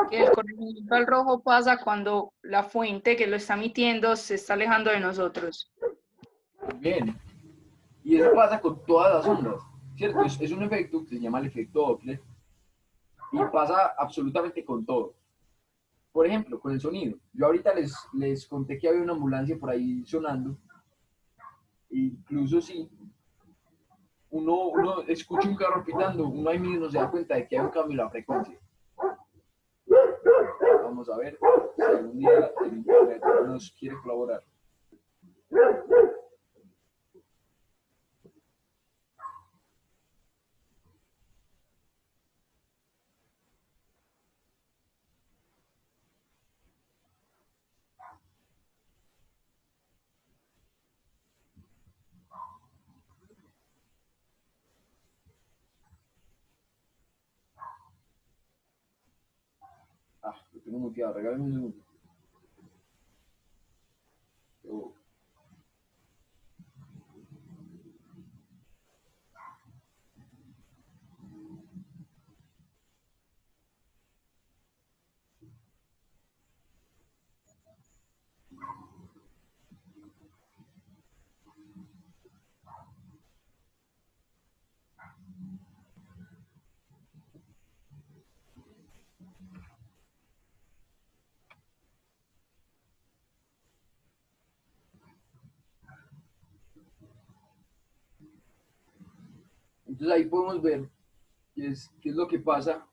Que el corregimiento al rojo pasa cuando la fuente que lo está emitiendo se está alejando de nosotros.
Bien. Y eso pasa con todas las ondas, ¿cierto? Es un efecto que se llama el efecto Doppler y pasa absolutamente con todo. Por ejemplo, con el sonido. Yo ahorita les conté que había una ambulancia por ahí sonando. Incluso si uno escucha un carro pitando, uno ahí mismo se da cuenta de que hay un cambio en la frecuencia. Vamos a ver si algún día el internet nos quiere colaborar. tengo muteado, regálame un segundo. Entonces ahí podemos ver qué es lo que pasa.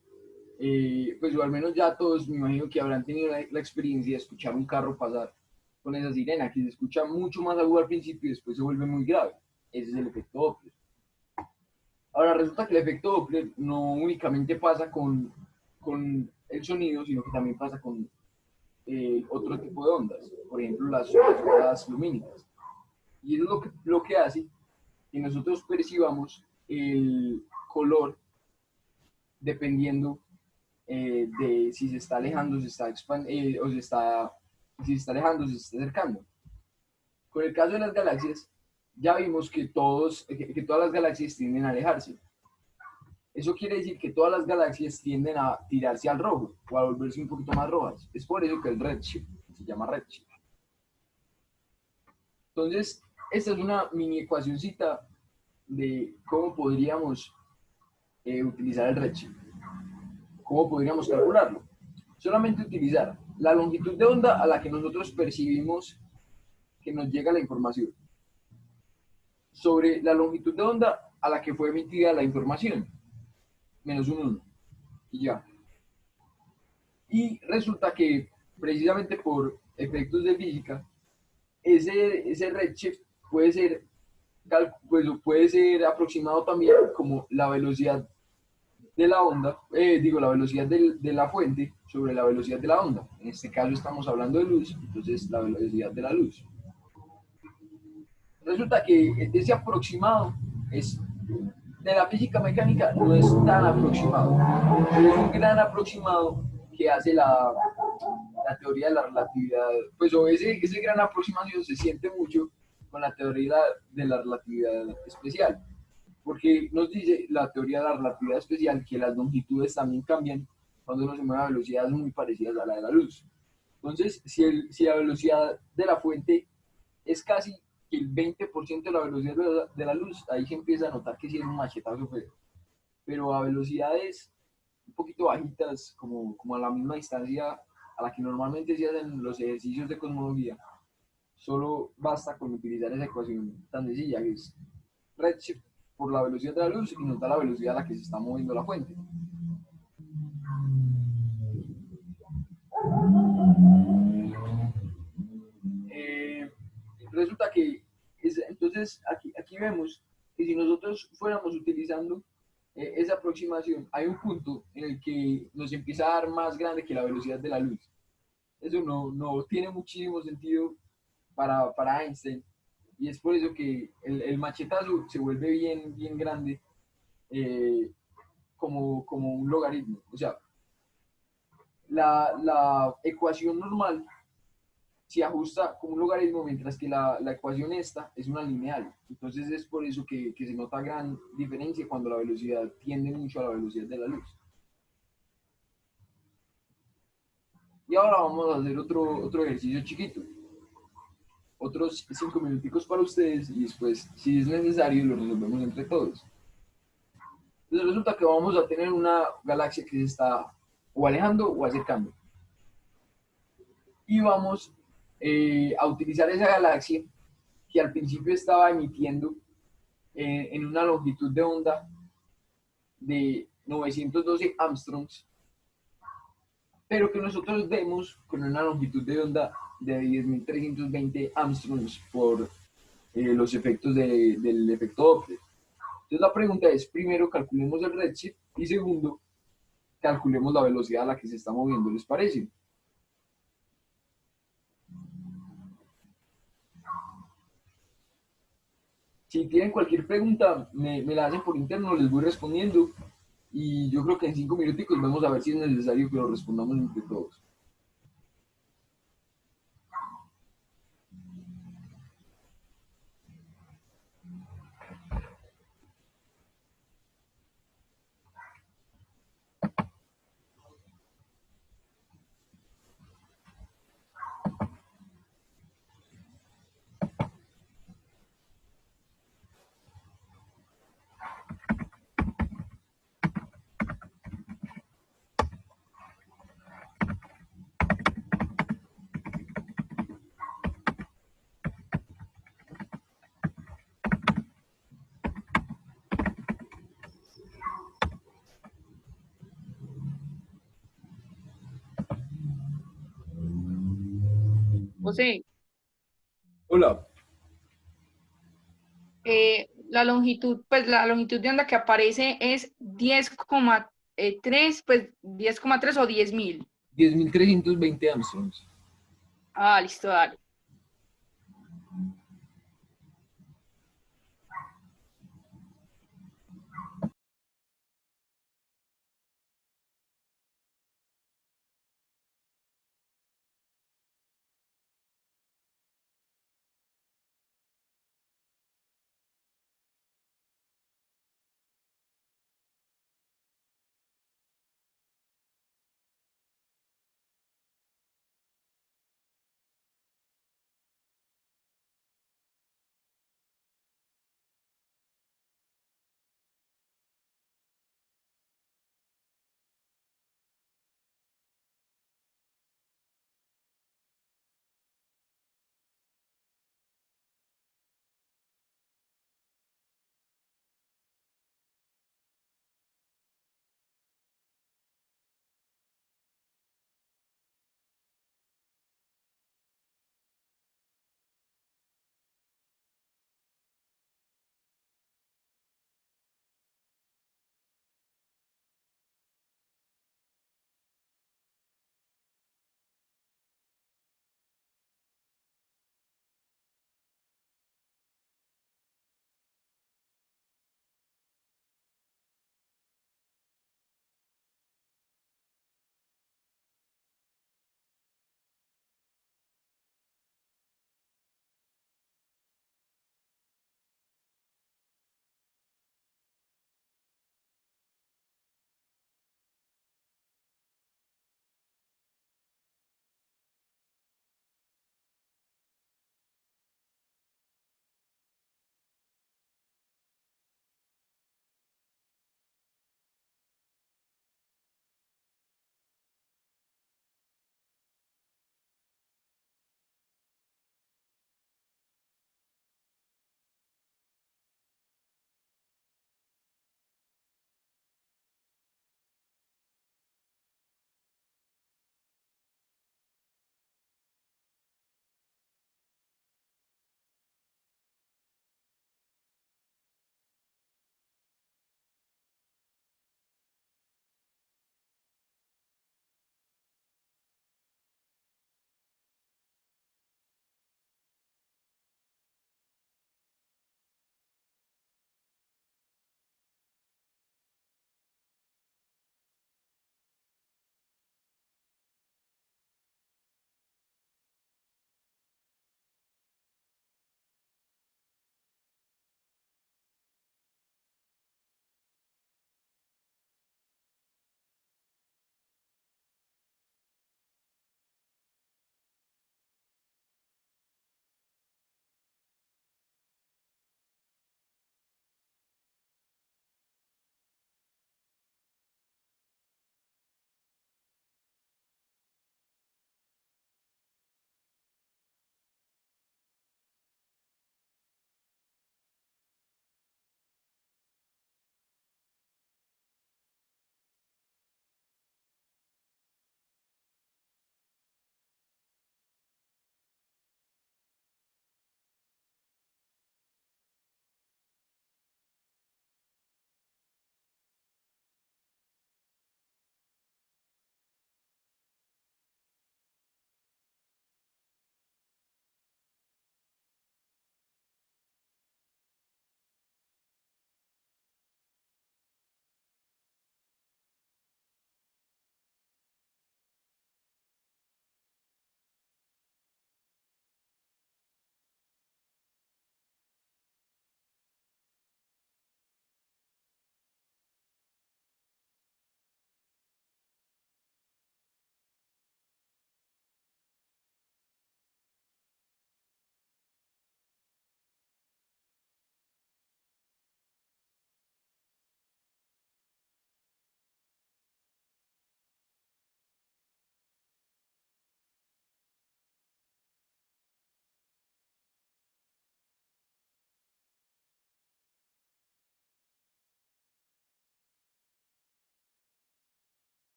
Pues o al menos ya todos me imagino que habrán tenido la experiencia de escuchar un carro pasar con esa sirena, que se escucha mucho más agudo al principio y después se vuelve muy grave. Ese es el efecto Doppler. Ahora resulta que el efecto Doppler no únicamente pasa con el sonido, sino que también pasa con otro tipo de ondas, por ejemplo las ondas lumínicas. Y eso es lo que hace que nosotros percibamos el color dependiendo de si se está alejando, si se está alejando, si se está acercando. Con el caso de las galaxias, ya vimos que todas las galaxias tienden a alejarse. Eso quiere decir que todas las galaxias tienden a tirarse al rojo o a volverse un poquito más rojas. Es por eso que el redshift se llama redshift. Entonces, esta es una mini ecuacioncita de cómo podríamos utilizar el redshift. ¿Cómo podríamos calcularlo? Solamente utilizar la longitud de onda a la que nosotros percibimos que nos llega la información sobre la longitud de onda a la que fue emitida la información, menos un 1, y ya. Y resulta que, precisamente por efectos de física, ese redshift puede ser aproximado también como la velocidad de la onda, la velocidad de la fuente sobre la velocidad de la onda. En este caso estamos hablando de luz, entonces la velocidad de la luz. Resulta que ese aproximado de la física mecánica no es tan aproximado, pero es un gran aproximado que hace la teoría de la relatividad, pues o ese gran aproximación se siente mucho con la teoría de la relatividad especial, porque nos dice la teoría de la relatividad especial que las longitudes también cambian cuando uno se mueve a velocidades muy parecidas a la de la luz. Entonces, si la velocidad de la fuente es casi el 20% de la velocidad de la luz, ahí se empieza a notar que sí es un machetazo feo. Pero a velocidades un poquito bajitas, como a la misma distancia a la que normalmente se hacen los ejercicios de cosmología, solo basta con utilizar esa ecuación tan sencilla que es redshift por la velocidad de la luz y nos da la velocidad a la que se está moviendo la fuente. Resulta que entonces aquí vemos que si nosotros fuéramos utilizando esa aproximación, hay un punto en el que nos empieza a dar más grande que la velocidad de la luz. Eso no tiene muchísimo sentido para Einstein, y es por eso que el machetazo se vuelve bien grande, como un logaritmo. O sea, la ecuación normal se ajusta como un logaritmo, mientras que la ecuación esta es una lineal. Entonces es por eso que se nota gran diferencia cuando la velocidad tiende mucho a la velocidad de la luz. Y ahora vamos a hacer otro ejercicio chiquito. Otros 5 minuticos para ustedes y después, si es necesario, lo resolvemos entre todos. Entonces resulta que vamos a tener una galaxia que se está o alejando o acercando. Y vamos a utilizar esa galaxia que al principio estaba emitiendo en una longitud de onda de 912 Armstrongs, pero que nosotros vemos con una longitud de onda de 10.320 Armstrongs por los efectos del efecto Doppler. Entonces la pregunta es, primero calculemos el redshift y segundo, calculemos la velocidad a la que se está moviendo. ¿Les parece? Si tienen cualquier pregunta, me la hacen por interno, les voy respondiendo. Y yo creo que en 5 minuticos vamos a ver si es necesario que lo respondamos entre todos.
José.
Hola.
La longitud, pues la longitud de onda que aparece es 10,3, pues 10,3 o 10.000.
10.320 Armstrongs.
Ah, listo, dale.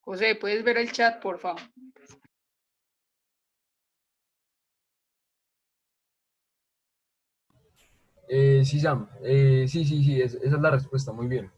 José, ¿puedes ver el chat, por favor?
Sí, Sam. Sí, esa es la respuesta. Muy bien.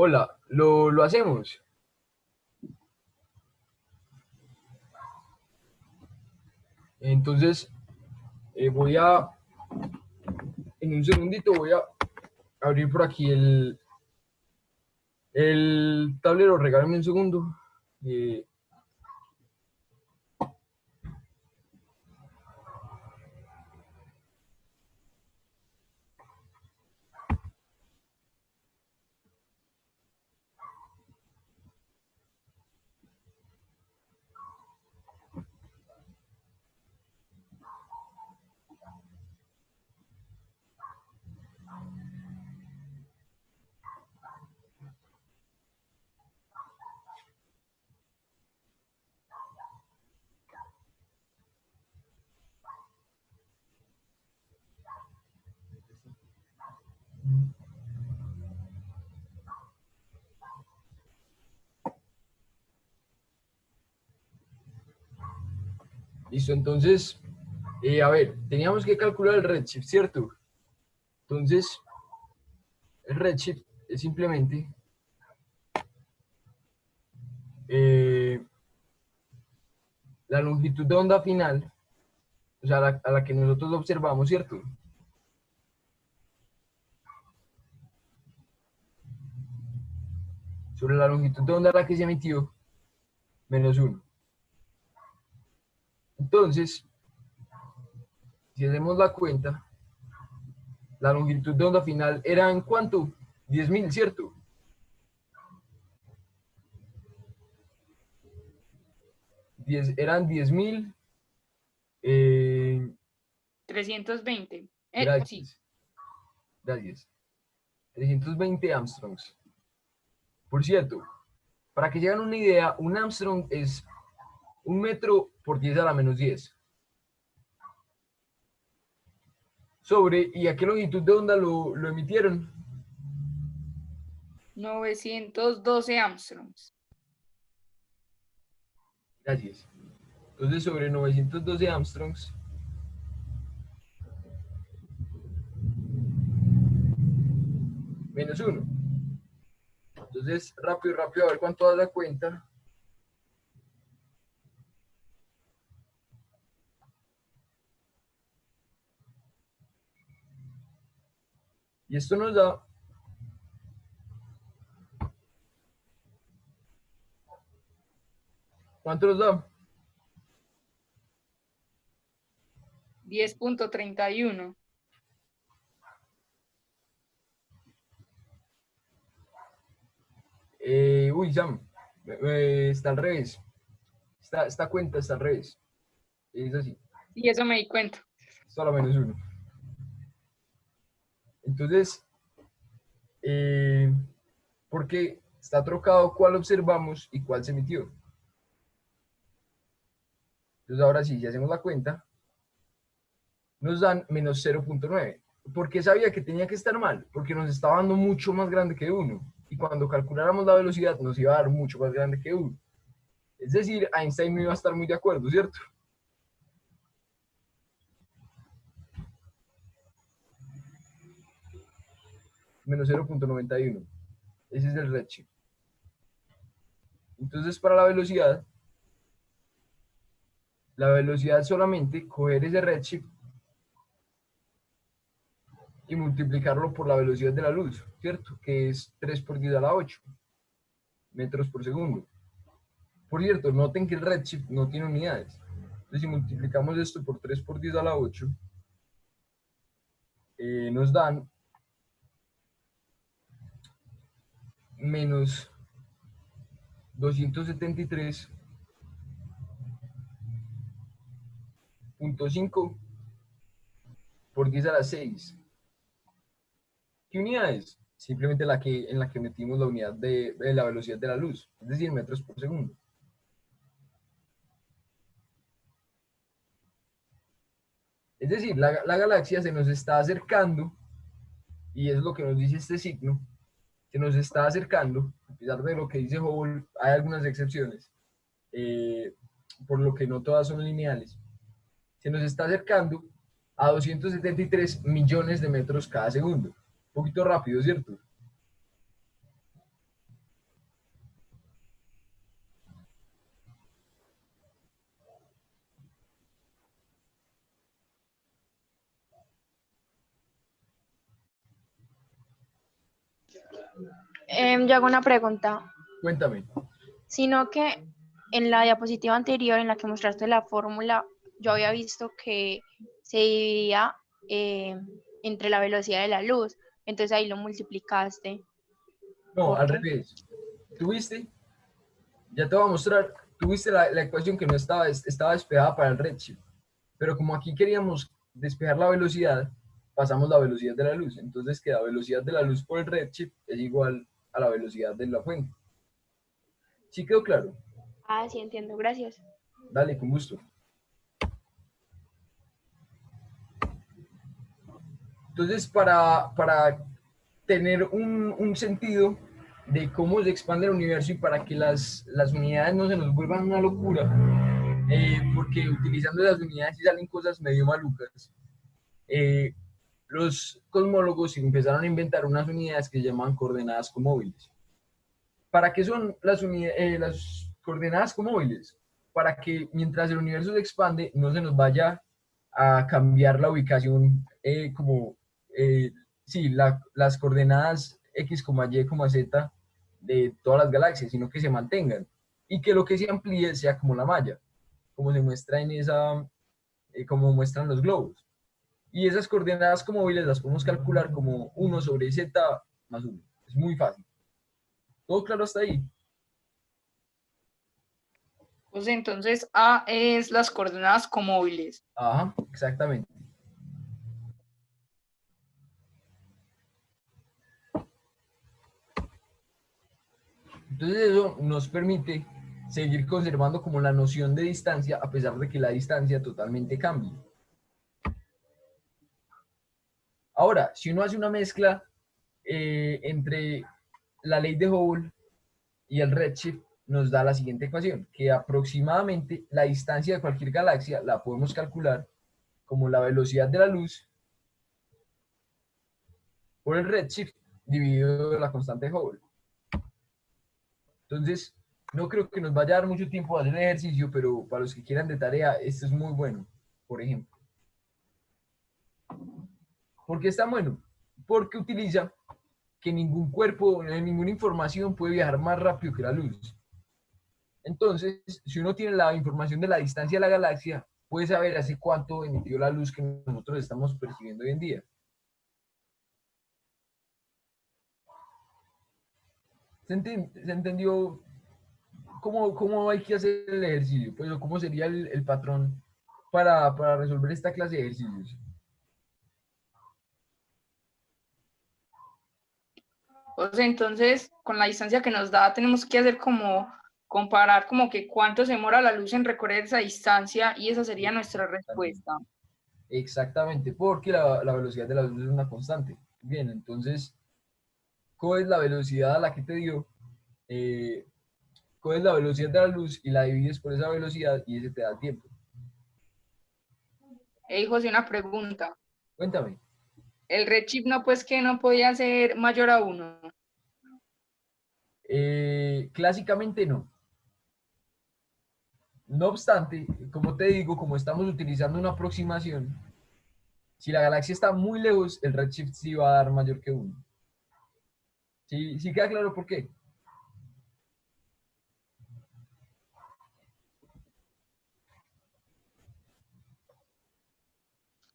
Hola, lo hacemos. Entonces, en un segundito voy a abrir por aquí el tablero. Regálame un segundo. Eh, Listo, entonces, a ver, teníamos que calcular el redshift, ¿cierto? Entonces, el redshift es simplemente eh, la longitud de onda final, o sea, a la que nosotros observamos, ¿cierto? Sobre la longitud de onda a la que se emitió, menos 1. Entonces, si hacemos la cuenta, la longitud de onda final era en cuánto? 10.000, ¿cierto? 10, eran 10.000.
320. Sí.
Gracias. Gracias. 320 Armstrongs. Por cierto, para que lleguen a una idea, un Armstrong es 1 metro por 10 a la menos 10. ¿Y a qué longitud de onda lo emitieron?
912 Armstrongs.
Gracias. Entonces, sobre 912 Armstrongs, menos 1. Entonces, rápido, a ver cuánto da la cuenta. Y esto nos da ¿cuánto nos da?
10.31.
Uy, Sam, está al revés. Esta cuenta está al revés. Es así,
Y eso me di cuenta.
solo menos 1. Entonces, porque está trocado cuál observamos y cuál se emitió. Entonces ahora sí, si hacemos la cuenta, nos dan menos 0.9. ¿Por qué sabía que tenía que estar mal? Porque nos estaba dando mucho más grande que 1. Y cuando calculáramos la velocidad nos iba a dar mucho más grande que 1. Es decir, Einstein no iba a estar muy de acuerdo, ¿cierto? Menos 0.91. Ese es el redshift. Entonces, para la velocidad solamente coger ese redshift y multiplicarlo por la velocidad de la luz, ¿cierto? Que es 3 por 10 a la 8 metros por segundo. Por cierto, noten que el redshift no tiene unidades. Entonces, si multiplicamos esto por 3 por 10 a la 8, nos dan menos 273.5 por 10 a la 6. ¿Qué unidades? Simplemente en la que metimos la unidad de la velocidad de la luz, es decir, metros por segundo. Es decir, la galaxia se nos está acercando, y es lo que nos dice este signo, se nos está acercando, a pesar de lo que dice Hubble, hay algunas excepciones, por lo que no todas son lineales, se nos está acercando a 273 millones de metros cada segundo. Un poquito rápido, ¿cierto?
Yo hago una pregunta,
Cuéntame.
sino que en la diapositiva anterior en la que mostraste la fórmula, yo había visto que se dividía entre la velocidad de la luz, entonces ahí lo multiplicaste.
No,
¿Por
al
qué?
revés. ¿Tuviste? Ya te voy a mostrar. Tuviste la ecuación que no estaba despejada para el redshift. Pero como aquí queríamos despejar la velocidad, pasamos la velocidad de la luz. Entonces queda velocidad de la luz por el redshift es igual a la velocidad de la fuente. ¿Sí quedó claro?
Ah, sí, entiendo, gracias.
Dale, con gusto. Entonces, para tener un sentido de cómo se expande el universo y para que las unidades no se nos vuelvan una locura, porque utilizando las unidades sí salen cosas medio malucas, los cosmólogos empezaron a inventar unas unidades que se llaman coordenadas comóviles. ¿Para qué son las coordenadas comóviles? Para que mientras el universo se expande no se nos vaya a cambiar la ubicación sí, las coordenadas X, Y, Z de todas las galaxias, sino que se mantengan y que lo que se amplíe sea como la malla, como se muestra como muestran los globos. Y esas coordenadas comóviles las podemos calcular como 1 sobre Z más 1. Es muy fácil. ¿Todo claro hasta ahí?
Pues entonces A es las coordenadas comóviles.
Ajá, exactamente. Entonces eso nos permite seguir conservando como la noción de distancia a pesar de que la distancia totalmente cambie. Ahora, si uno hace una mezcla entre la ley de Hubble y el redshift, nos da la siguiente ecuación, que aproximadamente la distancia de cualquier galaxia la podemos calcular como la velocidad de la luz por el redshift dividido por la constante de Hubble. Entonces, no creo que nos vaya a dar mucho tiempo a hacer el ejercicio, pero para los que quieran de tarea, esto es muy bueno, por ejemplo. ¿Por qué está bueno? Porque utiliza que ningún cuerpo, ninguna información puede viajar más rápido que la luz. Entonces, si uno tiene la información de la distancia de la galaxia, puede saber hace cuánto emitió la luz que nosotros estamos percibiendo hoy en día. ¿Se entendió cómo hay que hacer el ejercicio? Pues, ¿cómo sería el patrón para resolver esta clase de ejercicios?
Pues entonces, con la distancia que nos da, tenemos que hacer como comparar como que cuánto se demora la luz en recorrer esa distancia y esa sería nuestra respuesta.
Exactamente, porque la velocidad de la luz es una constante. Bien, entonces, coges la velocidad a la que te dio, coges la velocidad de la luz y la divides por esa velocidad y ese te da el tiempo.
José, una pregunta.
Cuéntame.
El redshift no, pues que no podía ser mayor a 1.
Clásicamente no. No obstante, como te digo, como estamos utilizando una aproximación, si la galaxia está muy lejos, el redshift sí va a dar mayor que 1. ¿Sí, sí queda claro por qué?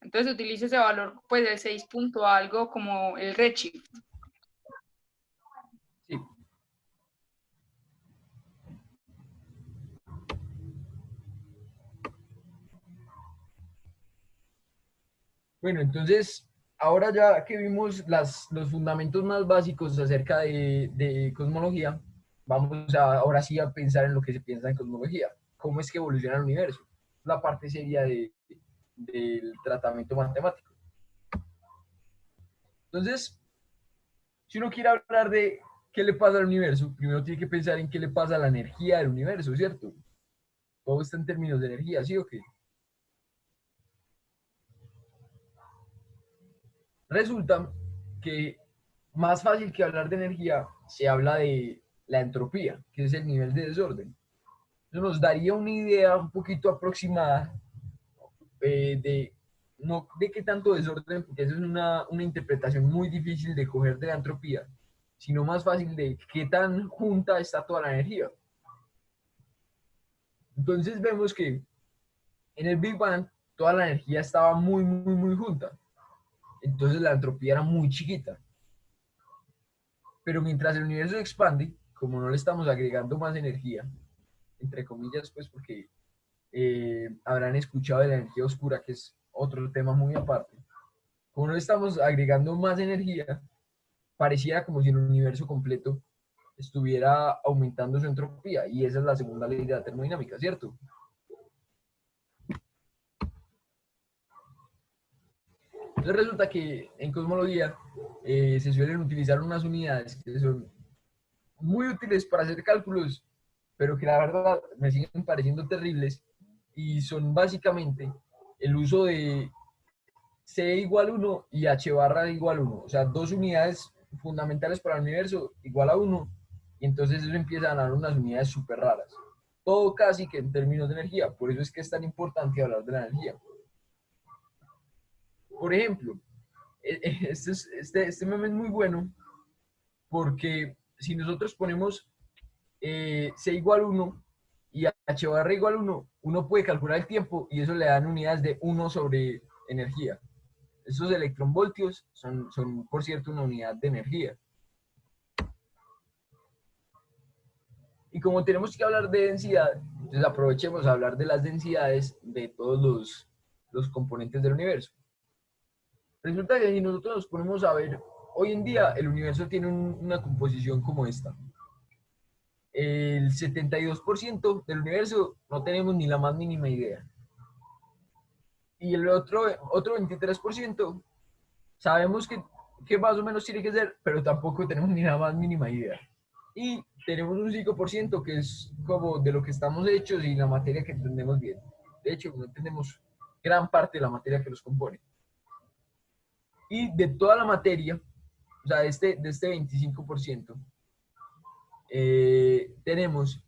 Entonces utilice ese valor, pues de 6 punto algo como el redshift.
Sí. Bueno, entonces, ahora ya que vimos los fundamentos más básicos acerca de cosmología, vamos ahora sí a pensar en lo que se piensa en cosmología. ¿Cómo es que evoluciona el universo? La parte seria del tratamiento matemático. Entonces, si uno quiere hablar de qué le pasa al universo, primero tiene que pensar en qué le pasa a la energía del universo, ¿cierto? Todo está en términos de energía, ¿sí o qué? Resulta que más fácil que hablar de energía, se habla de la entropía, que es el nivel de desorden. Eso nos daría una idea un poquito aproximada de, no de qué tanto desorden, porque eso es una interpretación muy difícil de coger de la entropía, sino más fácil de qué tan junta está toda la energía. Entonces vemos que en el Big Bang toda la energía estaba muy junta. Entonces la entropía era muy chiquita. Pero mientras el universo se expande, como no le estamos agregando más energía, entre comillas, pues porque habrán escuchado de la energía oscura, que es otro tema muy aparte, como no le estamos agregando más energía, pareciera como si el universo completo estuviera aumentando su entropía, y esa es la segunda ley de la termodinámica, ¿cierto? Entonces resulta que en cosmología se suelen utilizar unas unidades que son muy útiles para hacer cálculos, pero que la verdad me siguen pareciendo terribles, y son básicamente el uso de C igual 1 y H barra igual 1, o sea, dos unidades fundamentales para el universo igual a 1, y entonces eso empieza a dar unas unidades súper raras. Todo casi que en términos de energía, por eso es que es tan importante hablar de la energía. Por ejemplo, este meme es muy bueno porque si nosotros ponemos C igual 1 y H barra igual 1, uno puede calcular el tiempo y eso le dan unidades de 1 sobre energía. Esos electronvoltios son, por cierto, una unidad de energía. Y como tenemos que hablar de densidad, entonces aprovechemos a hablar de las densidades de todos los componentes del universo. Resulta que si nosotros nos ponemos a ver, hoy en día el universo tiene una composición como esta. El 72% del universo no tenemos ni la más mínima idea. Y el otro 23% sabemos que más o menos tiene que ser, pero tampoco tenemos ni la más mínima idea. Y tenemos un 5% que es como de lo que estamos hechos y la materia que entendemos bien. De hecho, no entendemos gran parte de la materia que los compone. Y de toda la materia, o sea, de este 25%, tenemos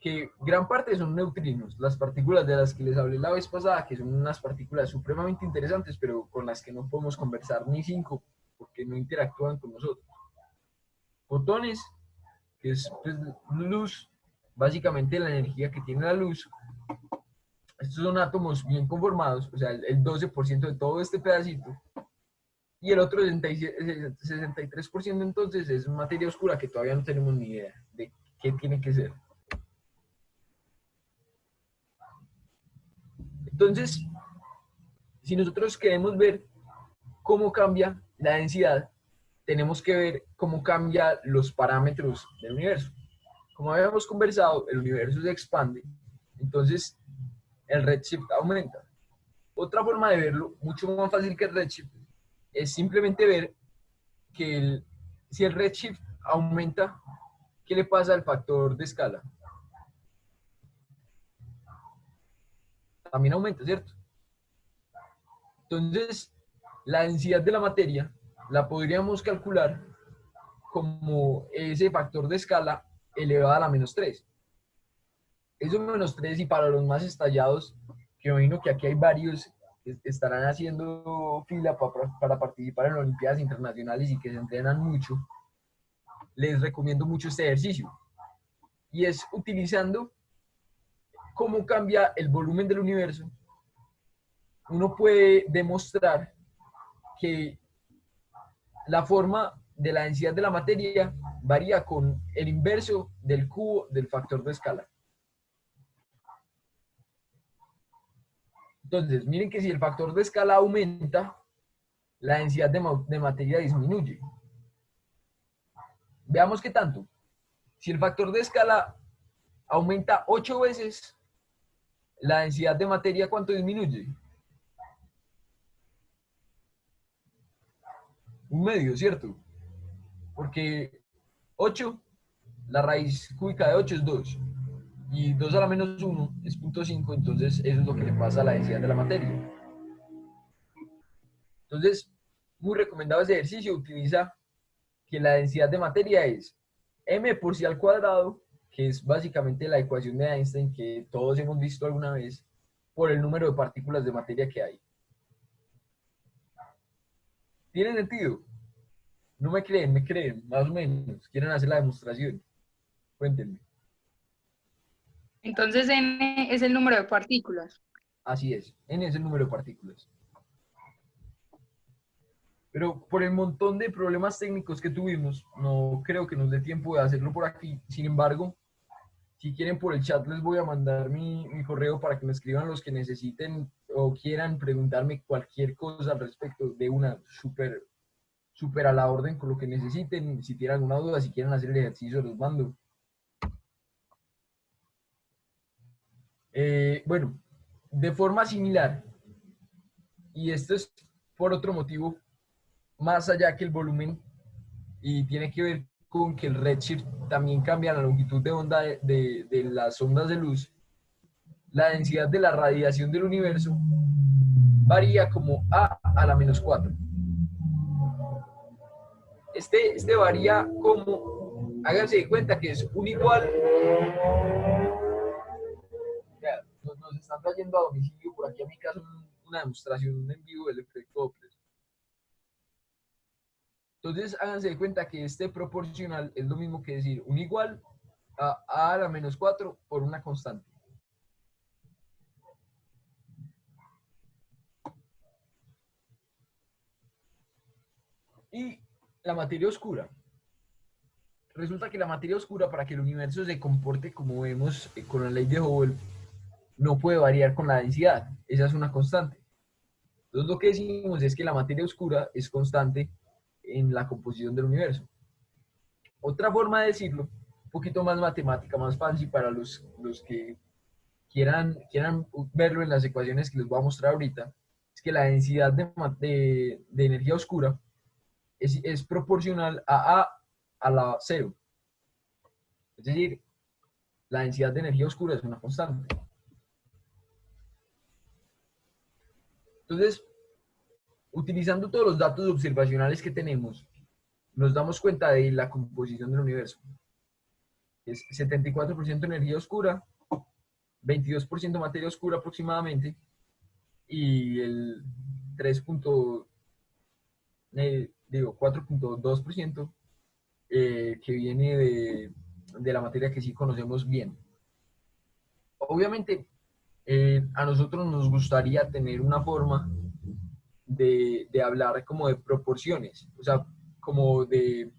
que gran parte son neutrinos, las partículas de las que les hablé la vez pasada, que son unas partículas supremamente interesantes, pero con las que no podemos conversar ni 5, porque no interactúan con nosotros. Fotones, que es pues, luz, básicamente la energía que tiene la luz. Estos son átomos bien conformados, o sea, el 12% de todo este pedacito. Y el otro 63% entonces es materia oscura que todavía no tenemos ni idea de qué tiene que ser. Entonces, si nosotros queremos ver cómo cambia la densidad, tenemos que ver cómo cambian los parámetros del universo. como habíamos conversado, el universo se expande, entonces el redshift aumenta. Otra forma de verlo, mucho más fácil que el redshift, es simplemente ver que si el redshift aumenta, ¿qué le pasa al factor de escala? También aumenta, ¿cierto? Entonces, la densidad de la materia la podríamos calcular como ese factor de escala elevado a la -3. Eso -3, y para los más estallados, que me imagino que aquí hay varios que estarán haciendo fila para participar en las Olimpiadas Internacionales y que se entrenan mucho, les recomiendo mucho este ejercicio. Y es utilizando cómo cambia el volumen del universo. Uno puede demostrar que la forma de la densidad de la materia varía con el inverso del cubo del factor de escala. Entonces, miren que si el factor de escala aumenta, la densidad de materia disminuye. Veamos qué tanto. Si el factor de escala aumenta 8 veces, la densidad de materia, ¿cuánto disminuye? 1/2, ¿cierto? Porque 8, la raíz cúbica de 8 es 2. Y 2 a la -1 es 0.5, entonces eso es lo que le pasa a la densidad de la materia. Entonces, muy recomendado ese ejercicio. Utiliza que la densidad de materia es m por c al cuadrado, que es básicamente la ecuación de Einstein que todos hemos visto alguna vez, por el número de partículas de materia que hay. ¿Tiene sentido? No me creen, más o menos. Quieren hacer la demostración. Cuéntenme.
Entonces n es el número de partículas.
Así es, n es el número de partículas. Pero por el montón de problemas técnicos que tuvimos, no creo que nos dé tiempo de hacerlo por aquí. Sin embargo, si quieren, por el chat les voy a mandar mi correo para que me escriban los que necesiten o quieran preguntarme cualquier cosa al respecto, de una súper a la orden con lo que necesiten. Si tienen alguna duda, si quieren hacer el ejercicio, los mando. Bueno, de forma similar, y esto es por otro motivo, más allá que el volumen, y tiene que ver con que el redshift también cambia la longitud de onda de las ondas de luz. La densidad de la radiación del universo varía como a la -4. Este varía como, háganse de cuenta que es un igual. Ya, nos están trayendo a domicilio por aquí a mi casa una demostración en vivo del efecto Doppler. Entonces, háganse de cuenta que este proporcional es lo mismo que decir un igual a la -4 por una constante. Y la materia oscura. Resulta que la materia oscura, para que el universo se comporte como vemos con la ley de Hubble, no puede variar con la densidad. Esa es una constante. Entonces, lo que decimos es que la materia oscura es constante en la composición del universo. Otra forma de decirlo, un poquito más matemática, más fancy para los que quieran verlo en las ecuaciones que les voy a mostrar ahorita, es que la densidad de energía oscura es proporcional a la 0. Es decir, la densidad de energía oscura es una constante. Entonces, utilizando todos los datos observacionales que tenemos, nos damos cuenta de la composición del universo. Es 74% energía oscura, 22% materia oscura aproximadamente, y el 4.2% que viene de la materia que sí conocemos bien. Obviamente, a nosotros nos gustaría tener una forma de hablar como de proporciones, o sea, como de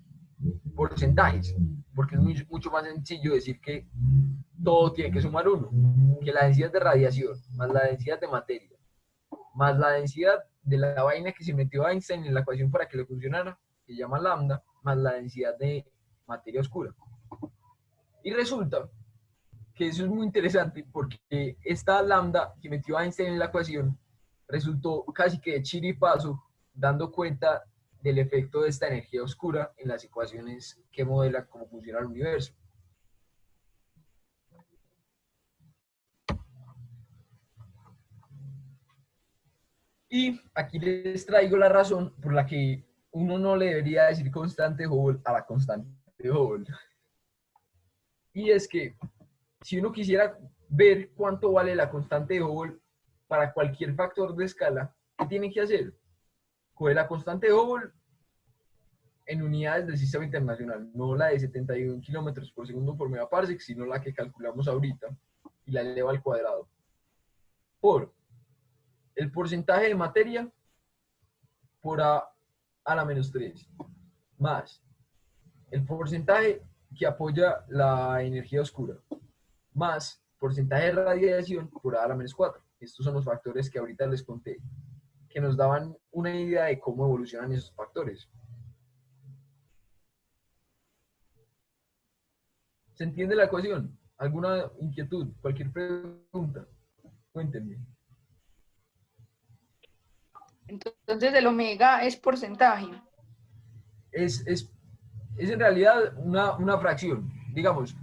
porcentajes, porque es mucho más sencillo decir que todo tiene que sumar 1, que la densidad de radiación, más la densidad de materia, más la densidad de la vaina que se metió Einstein en la ecuación para que le funcionara, que se llama lambda, más la densidad de materia oscura. Y resulta que eso es muy interesante porque esta lambda que metió Einstein en la ecuación resultó casi que de chiripazo dando cuenta del efecto de esta energía oscura en las ecuaciones que modelan cómo funciona el universo. Y aquí les traigo la razón por la que uno no le debería decir constante Hubble a la constante Hubble. Y es que si uno quisiera ver cuánto vale la constante de Hubble para cualquier factor de escala, ¿qué tiene que hacer? Coge la constante de Hubble en unidades del sistema internacional, no la de 71 kilómetros por segundo por megaparsec, sino la que calculamos ahorita, y la eleva al cuadrado, por el porcentaje de materia por a la menos 3, más el porcentaje que apoya la energía oscura, más porcentaje de radiación por a la menos 4. Estos son los factores que ahorita les conté, que nos daban una idea de cómo evolucionan esos factores. ¿Se entiende la ecuación? ¿Alguna inquietud? ¿Cualquier pregunta? Cuéntenme.
Entonces el omega es porcentaje.
Es en realidad una fracción. Digamos,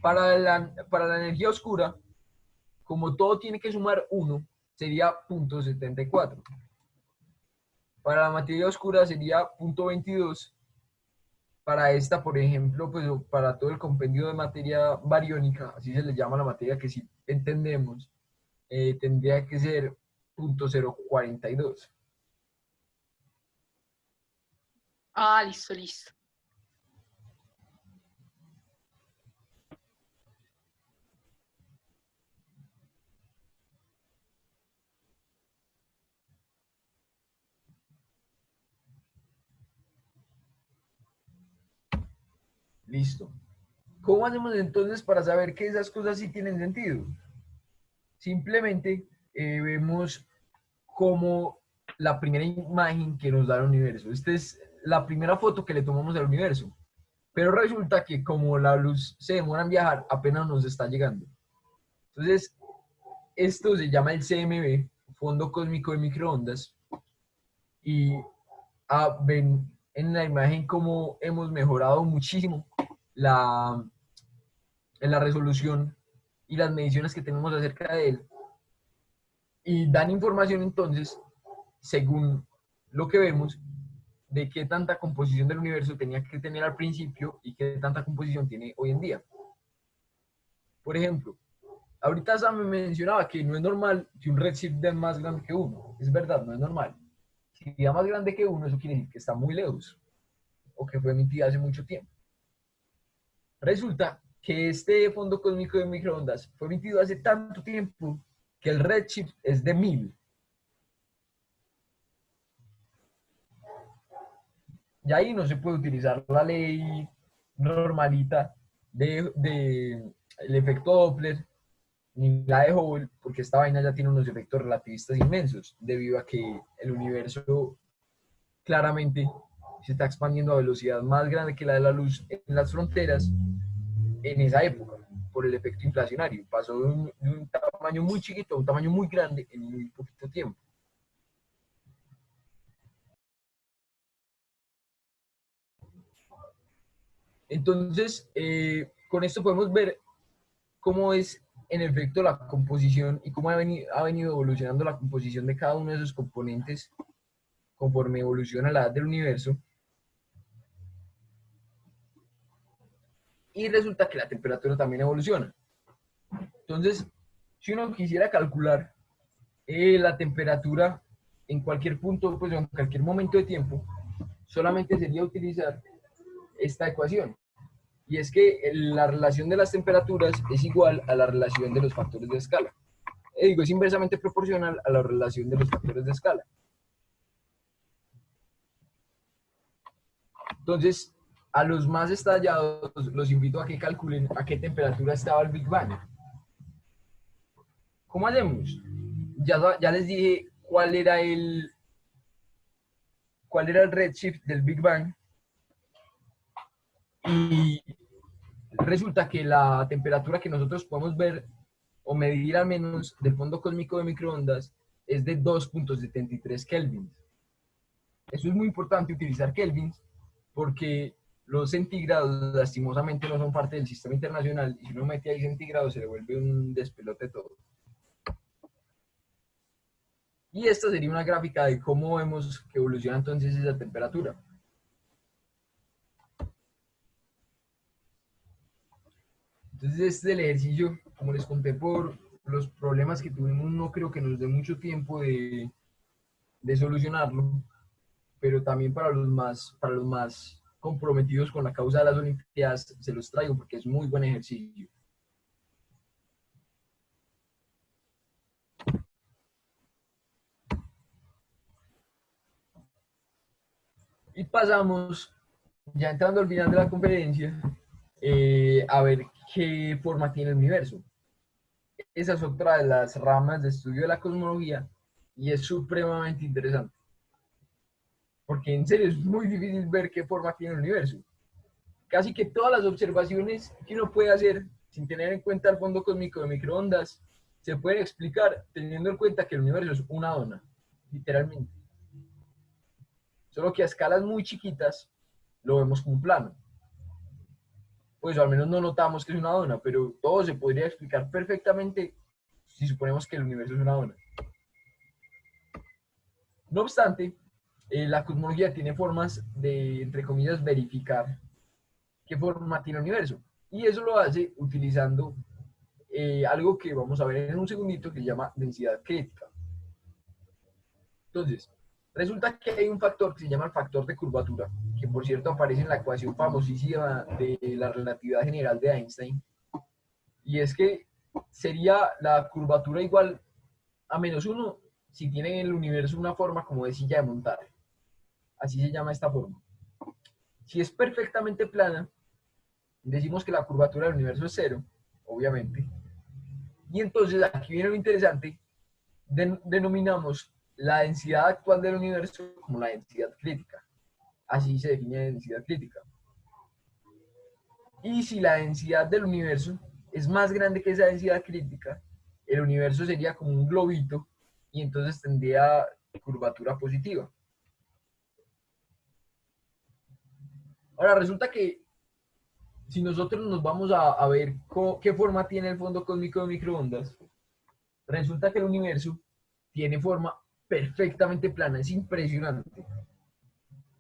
para la energía oscura, como todo tiene que sumar 1, sería 0.74. Para la materia oscura sería 0.22. Para esta, por ejemplo, pues para todo el compendio de materia bariónica, así se le llama la materia que sí entendemos, tendría que ser 0.042.
Ah, listo, listo.
Listo. ¿Cómo hacemos entonces para saber que esas cosas sí tienen sentido? Simplemente vemos como la primera imagen que nos da el universo. Esta es la primera foto que le tomamos al universo. Pero resulta que como la luz se demora en viajar, apenas nos está llegando. Entonces, esto se llama el CMB, Fondo Cósmico de Microondas. Y ven en la imagen cómo hemos mejorado muchísimo en la resolución y las mediciones que tenemos acerca de él. Y dan información entonces, según lo que vemos, de qué tanta composición del universo tenía que tener al principio y qué tanta composición tiene hoy en día. Por ejemplo, ahorita Sam me mencionaba que no es normal que un redshift dé más grande que uno. Es verdad, no es normal. Si da más grande que uno, eso quiere decir que está muy lejos o que fue emitida hace mucho tiempo. Resulta que este fondo cósmico de microondas fue emitido hace tanto tiempo que el redshift es de 1000. Y ahí no se puede utilizar la ley normalita de el efecto Doppler ni la de Hubble, porque esta vaina ya tiene unos efectos relativistas inmensos, debido a que el universo claramente se está expandiendo a velocidad más grande que la de la luz en las fronteras en esa época, por el efecto inflacionario. Pasó de un tamaño muy chiquito a un tamaño muy grande en muy poquito tiempo. Entonces, con esto podemos ver cómo es en efecto la composición y cómo ha venido evolucionando la composición de cada uno de esos componentes conforme evoluciona la edad del universo. Y resulta que la temperatura también evoluciona. Entonces, si uno quisiera calcular la temperatura en cualquier punto, pues en cualquier momento de tiempo, solamente sería utilizar esta ecuación. Y es que la relación de las temperaturas es igual a la relación de los factores de escala. Digo, es inversamente proporcional a la relación de los factores de escala. Entonces, a los más estallados los invito a que calculen a qué temperatura estaba el Big Bang. ¿Cómo hacemos? Ya les dije cuál era el redshift del Big Bang. Y resulta que la temperatura que nosotros podemos ver o medir al menos del fondo cósmico de microondas es de 2.73 kelvins. Eso es muy importante utilizar kelvins porque los centígrados lastimosamente no son parte del sistema internacional y si uno mete ahí centígrados se le vuelve un despelote todo. Y esta sería una gráfica de cómo vemos que evoluciona entonces esa temperatura. Entonces este es el ejercicio, como les conté, por los problemas que tuvimos, no creo que nos dé mucho tiempo de solucionarlo, pero también para los más comprometidos con la causa de las Olimpiadas se los traigo porque es muy buen ejercicio. Y pasamos, ya entrando al final de la conferencia, a ver qué forma tiene el universo. Esa es otra de las ramas de estudio de la cosmología y es supremamente interesante. Porque en serio es muy difícil ver qué forma tiene el universo. Casi que todas las observaciones que uno puede hacer sin tener en cuenta el fondo cósmico de microondas se pueden explicar teniendo en cuenta que el universo es una dona, literalmente. Solo que a escalas muy chiquitas lo vemos como un plano. Pues al menos no notamos que es una dona, pero todo se podría explicar perfectamente si suponemos que el universo es una dona. No obstante, la cosmología tiene formas de, entre comillas, verificar qué forma tiene el universo. Y eso lo hace utilizando algo que vamos a ver en un segundito que se llama densidad crítica. Entonces, resulta que hay un factor que se llama el factor de curvatura, que por cierto aparece en la ecuación famosísima de la relatividad general de Einstein. Y es que sería la curvatura igual a -1 si tiene el universo una forma como de silla de montar. Así se llama esta forma. Si es perfectamente plana, decimos que la curvatura del universo es 0, obviamente. Y entonces aquí viene lo interesante, denominamos la densidad actual del universo como la densidad crítica. Así se define la densidad crítica. Y si la densidad del universo es más grande que esa densidad crítica, el universo sería como un globito y entonces tendría curvatura positiva. Ahora resulta que si nosotros nos vamos a ver qué forma tiene el fondo cósmico de microondas, resulta que el universo tiene forma perfectamente plana, es impresionante.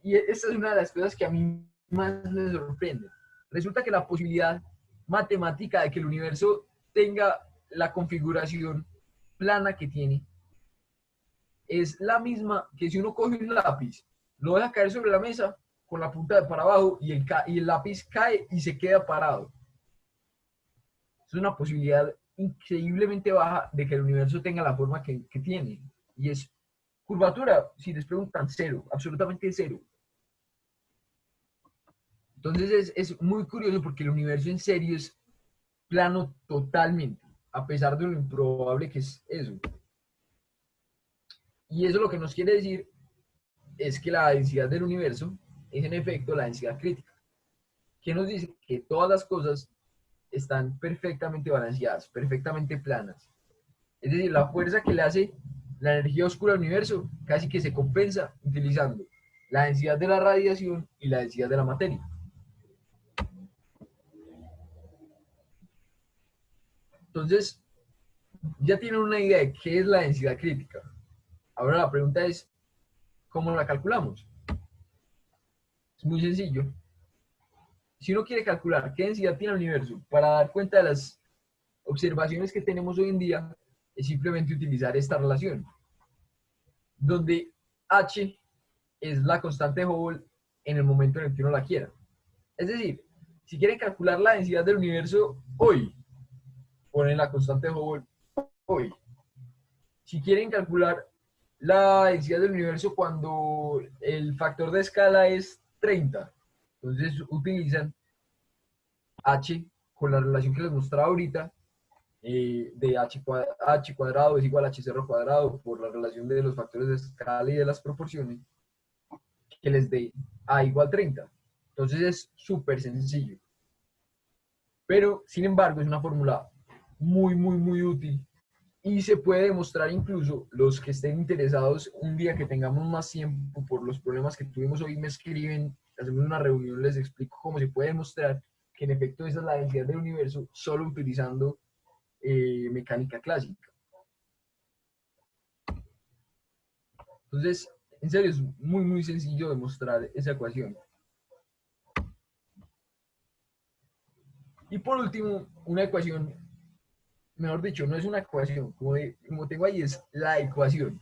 Y esta es una de las cosas que a mí más me sorprende. Resulta que la posibilidad matemática de que el universo tenga la configuración plana que tiene es la misma que si uno coge un lápiz, lo deja caer sobre la mesa con la punta de para abajo y el lápiz cae y se queda parado. Es una posibilidad increíblemente baja de que el universo tenga la forma que tiene. Y es curvatura, si les preguntan, 0, absolutamente 0. Entonces es muy curioso porque el universo en serio es plano totalmente, a pesar de lo improbable que es eso. Y eso lo que nos quiere decir es que la densidad del universo es en efecto la densidad crítica, que nos dice que todas las cosas están perfectamente balanceadas, perfectamente planas. Es decir, la fuerza que le hace la energía oscura al universo casi que se compensa utilizando la densidad de la radiación y la densidad de la materia. Entonces, ya tienen una idea de qué es la densidad crítica. Ahora la pregunta es, ¿cómo la calculamos? Es muy sencillo. Si uno quiere calcular qué densidad tiene el universo para dar cuenta de las observaciones que tenemos hoy en día, es simplemente utilizar esta relación, donde H es la constante de Hubble en el momento en el que uno la quiera. Es decir, si quieren calcular la densidad del universo hoy, ponen la constante de Hubble hoy. Si quieren calcular la densidad del universo cuando el factor de escala es 30, entonces utilizan H con la relación que les mostraba ahorita, de H cuadrado es igual a H0 cuadrado por la relación de los factores de escala y de las proporciones, que les dé A igual 30. Entonces es súper sencillo. Pero, sin embargo, es una fórmula muy útil y se puede demostrar incluso, los que estén interesados, un día que tengamos más tiempo por los problemas que tuvimos hoy, me escriben, hacemos una reunión, les explico cómo se puede demostrar que en efecto esa es la densidad del universo solo utilizando mecánica clásica. Entonces, en serio, es muy sencillo demostrar esa ecuación. Y por último, una ecuación, mejor dicho, no es una ecuación, como tengo ahí, es la ecuación,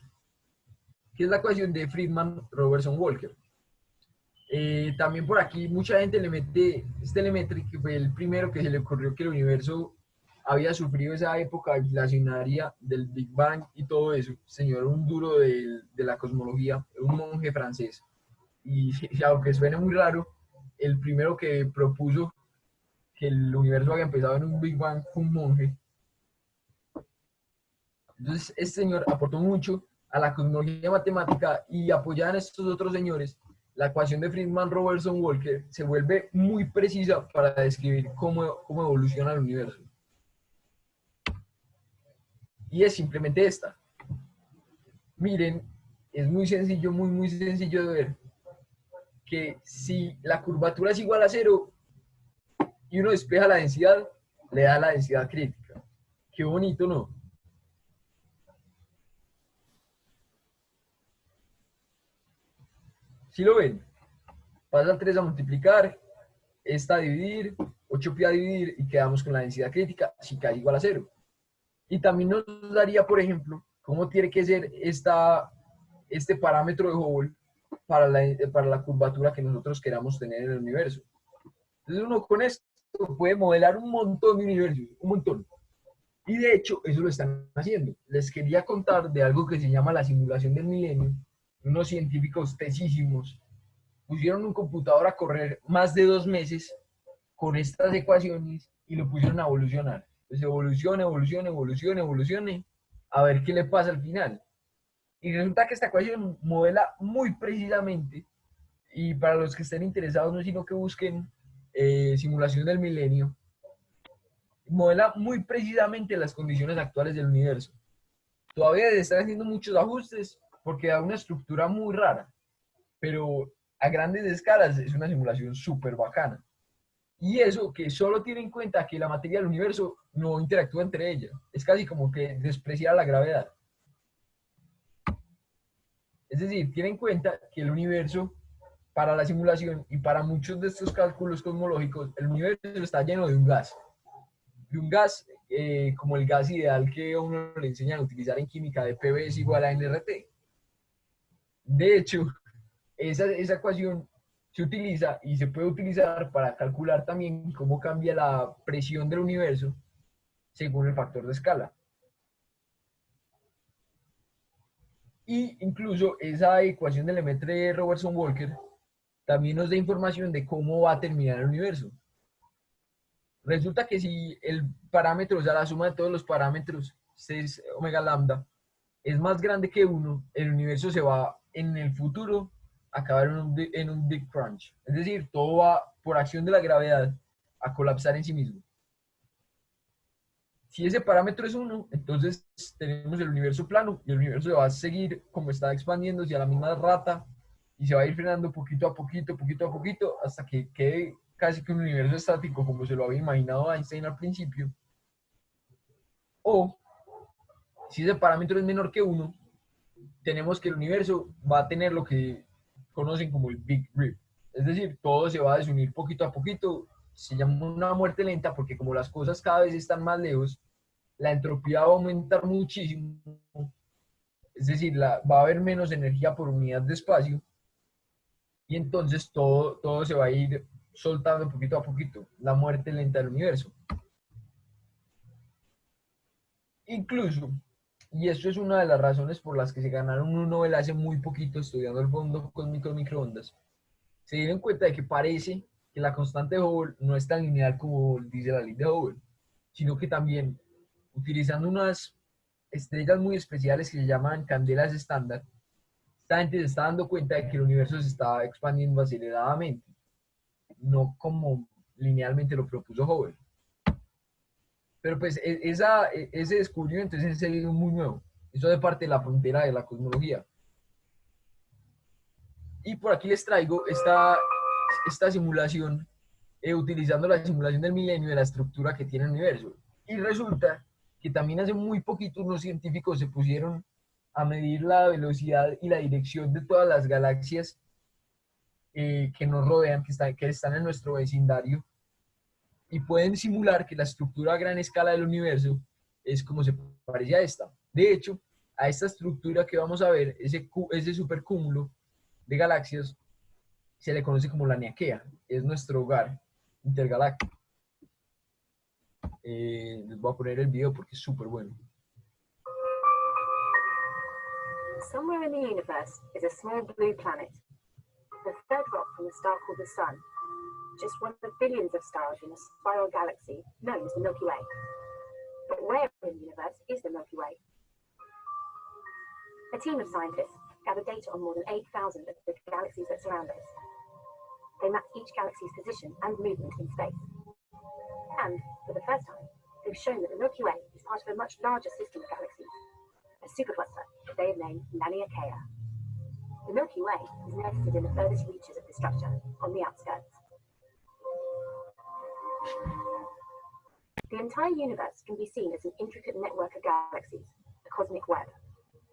que es la ecuación de Friedman-Robertson-Walker. También por aquí mucha gente le mete Telemetry, que fue el primero que se le ocurrió que el universo había sufrido esa época inflacionaria del Big Bang y todo eso. Señor, un duro de la cosmología, un monje francés. Y aunque suene muy raro, el primero que propuso que el universo había empezado en un Big Bang fue un monje. Entonces, este señor aportó mucho a la cosmología matemática y apoyada en estos otros señores, la ecuación de Friedman-Robertson-Walker se vuelve muy precisa para describir cómo evoluciona el universo. Y es simplemente esta. Miren, es muy sencillo, muy sencillo de ver que si la curvatura es igual a 0 y uno despeja la densidad, le da la densidad crítica. Qué bonito, ¿no? ¿Sí lo ven? Pasa 3 a multiplicar, esta a dividir, 8pi a dividir y quedamos con la densidad crítica si k igual a 0. Y también nos daría, por ejemplo, cómo tiene que ser este parámetro de Hubble para la curvatura que nosotros queramos tener en el universo. Entonces uno con esto puede modelar un montón de universos, un montón. Y de hecho, eso lo están haciendo. Les quería contar de algo que se llama la simulación del milenio. Unos científicos tesísimos pusieron un computador a correr más de 2 meses con estas ecuaciones y lo pusieron a evolucionar. Pues evolucione, a ver qué le pasa al final. Y resulta que esta ecuación modela muy precisamente, y para los que estén interesados, no sino que busquen simulación del milenio, modela muy precisamente las condiciones actuales del universo. Todavía se están haciendo muchos ajustes porque da una estructura muy rara, pero a grandes escalas es una simulación súper bacana. Y eso que solo tiene en cuenta que la materia del universo no interactúa entre ellas. Es casi como que despreciar la gravedad. Es decir, tiene en cuenta que el universo, para la simulación y para muchos de estos cálculos cosmológicos, el universo está lleno de un gas. De un gas como el gas ideal que a uno le enseñan a utilizar en química, de PV es igual a nRT. De hecho, esa ecuación se utiliza y se puede utilizar para calcular también cómo cambia la presión del universo según el factor de escala. Y incluso esa ecuación del Lemaitre-Robertson-Walker también nos da información de cómo va a terminar el universo. Resulta que si el parámetro, o sea, la suma de todos los parámetros, 6 omega lambda, es más grande que 1, el universo se va en el futuro a acabar en un Big Crunch. Es decir, todo va, por acción de la gravedad, a colapsar en sí mismo. Si ese parámetro es 1, entonces tenemos el universo plano y el universo se va a seguir como está expandiéndose a la misma rata y se va a ir frenando poquito a poquito, hasta que quede casi que un universo estático como se lo había imaginado Einstein al principio. O si ese parámetro es menor que 1, tenemos que el universo va a tener lo que conocen como el Big Rip. Es decir, todo se va a desunir poquito a poquito. Se llama una muerte lenta porque como las cosas cada vez están más lejos, la entropía va a aumentar muchísimo. Es decir, va a haber menos energía por unidad de espacio y entonces todo se va a ir soltando poquito a poquito. La muerte lenta del universo. Incluso, y esto es una de las razones por las que se ganaron un Nobel hace muy poquito estudiando el fondo cósmico de microondas, se dieron cuenta de que parece que la constante de Hubble no es tan lineal como dice la ley de Hubble, sino que también, utilizando unas estrellas muy especiales que se llaman candelas estándar, esta gente se está dando cuenta de que el universo se está expandiendo aceleradamente, no como linealmente lo propuso Hubble. Pero pues ese descubrimiento es en serio muy nuevo. Eso de parte de la frontera de la cosmología. Y por aquí les traigo esta simulación, utilizando la simulación del milenio de la estructura que tiene el universo. Y resulta que también hace muy poquito unos científicos se pusieron a medir la velocidad y la dirección de todas las galaxias que nos rodean, que están en nuestro vecindario, y pueden simular que la estructura a gran escala del universo es como se parece a esta. De hecho, a esta estructura que vamos a ver, ese supercúmulo de galaxias, se le conoce como la Niaquea, es nuestro hogar intergaláctico. Les voy a poner el video porque es súper bueno.
Somewhere in the universe is a small blue planet, the third rock from the star called the Sun, just one of billions of stars in a spiral galaxy known as the Milky Way. But where in the universe is the Milky Way? A team of scientists gathered data on more than 8,000 of the galaxies that surround us. They mapped each galaxy's position and movement in space. And, for the first time, they've shown that the Milky Way is part of a much larger system of galaxies, a supercluster that they have named Laniakea. The Milky Way is nested in the furthest reaches of the structure, on the outskirts. The entire universe can be seen as an intricate network of galaxies, a cosmic web.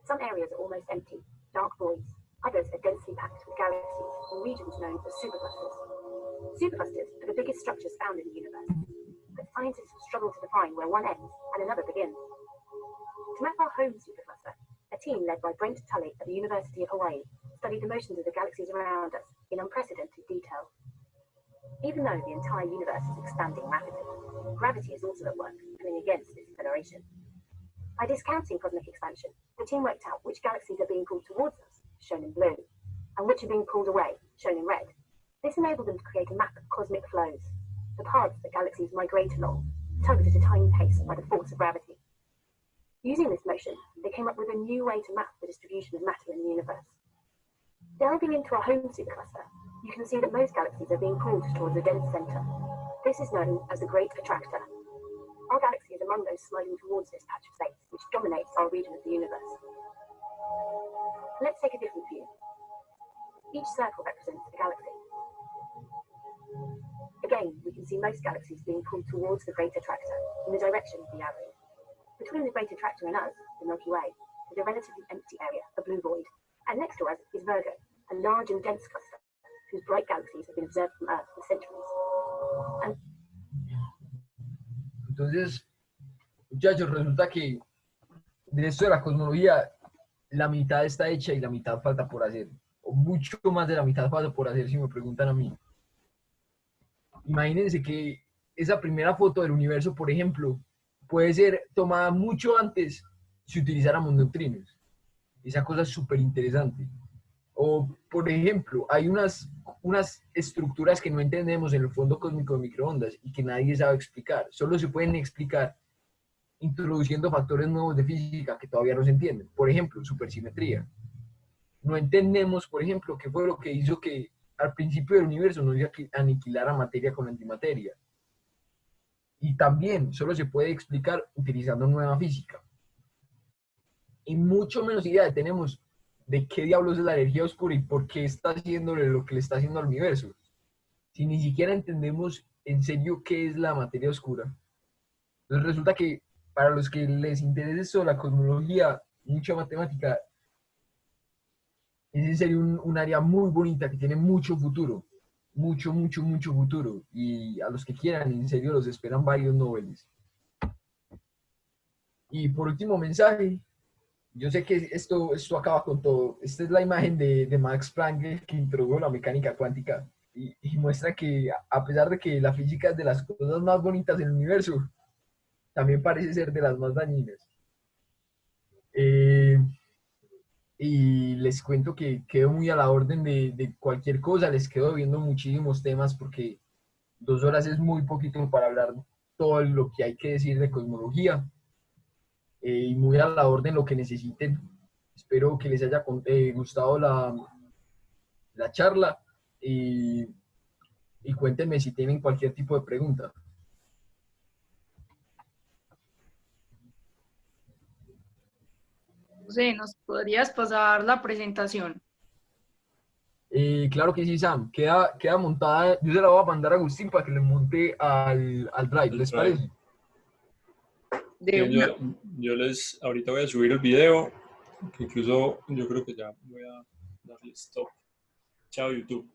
Some areas are almost empty, dark voids. Others are densely packed with galaxies in regions known as superclusters. Superclusters are the biggest structures found in the universe, but scientists struggle to define where one ends and another begins. To map our home supercluster, a team led by Brent Tully at the University of Hawaii studied the motions of the galaxies around us in unprecedented detail. Even though the entire universe is expanding rapidly, gravity is also at work, pulling against this acceleration. By discounting cosmic expansion, the team worked out which galaxies are being pulled towards us, shown in blue, and which are being pulled away, shown in red. This enabled them to create a map of cosmic flows, the paths that galaxies migrate along, tugged at a tiny pace by the force of gravity. Using this motion, they came up with a new way to map the distribution of matter in the universe. Delving into our home supercluster, you can see that most galaxies are being pulled towards a dense center. This is known as the Great Attractor. Our galaxy is among those sliding towards this patch of space, which dominates our region of the universe. Let's take a different view. Each circle represents a galaxy. Again, we can see most galaxies being pulled towards the Great Attractor, in the direction of the arrow. Between the Great Attractor and us, the Milky Way, is a relatively empty area, a blue void. And next to us is Virgo, a large and dense cluster, whose bright galaxies have been observed from Earth for centuries. And
entonces, muchachos, resulta que de esto de la cosmología, la mitad está hecha y la mitad falta por hacer. O mucho más de la mitad falta por hacer, si me preguntan a mí. Imagínense que esa primera foto del universo, por ejemplo, puede ser tomada mucho antes si utilizáramos neutrinos. Esa cosa es súper interesante. O, por ejemplo, hay unas estructuras que no entendemos en el fondo cósmico de microondas y que nadie sabe explicar. Solo se pueden explicar introduciendo factores nuevos de física que todavía no se entienden. Por ejemplo, supersimetría. No entendemos, por ejemplo, qué fue lo que hizo que al principio del universo no se aniquilara materia con antimateria. Y también solo se puede explicar utilizando nueva física. Y mucho menos idea tenemos de qué diablos es la energía oscura y por qué está haciéndole lo que le está haciendo al universo. Si ni siquiera entendemos en serio qué es la materia oscura. Entonces resulta que para los que les interesa eso, la cosmología, mucha matemática, es en serio un área muy bonita que tiene mucho futuro. Mucho, mucho, mucho futuro. Y a los que quieran, en serio, los esperan varios Nobeles. Y por último mensaje, yo sé que esto acaba con todo. Esta es la imagen de Max Planck, que introdujo la mecánica cuántica y muestra que a pesar de que la física es de las cosas más bonitas del universo, también parece ser de las más dañinas. Y les cuento que quedo muy a la orden de cualquier cosa. Les quedo viendo muchísimos temas porque 2 horas es muy poquito para hablar todo lo que hay que decir de cosmología. Y muy a la orden lo que necesiten. Espero que les haya gustado la charla y cuéntenme si tienen cualquier tipo de pregunta.
José, ¿nos podrías pasar la presentación?
Claro que sí, Sam. Queda montada. Yo se la voy a mandar a Agustín para que le monte al Drive.
El
¿Les
Drive.
parece?
De
Bien,
una.
yo les, ahorita voy a subir el video, que incluso yo creo que ya voy a darle stop. Chao YouTube.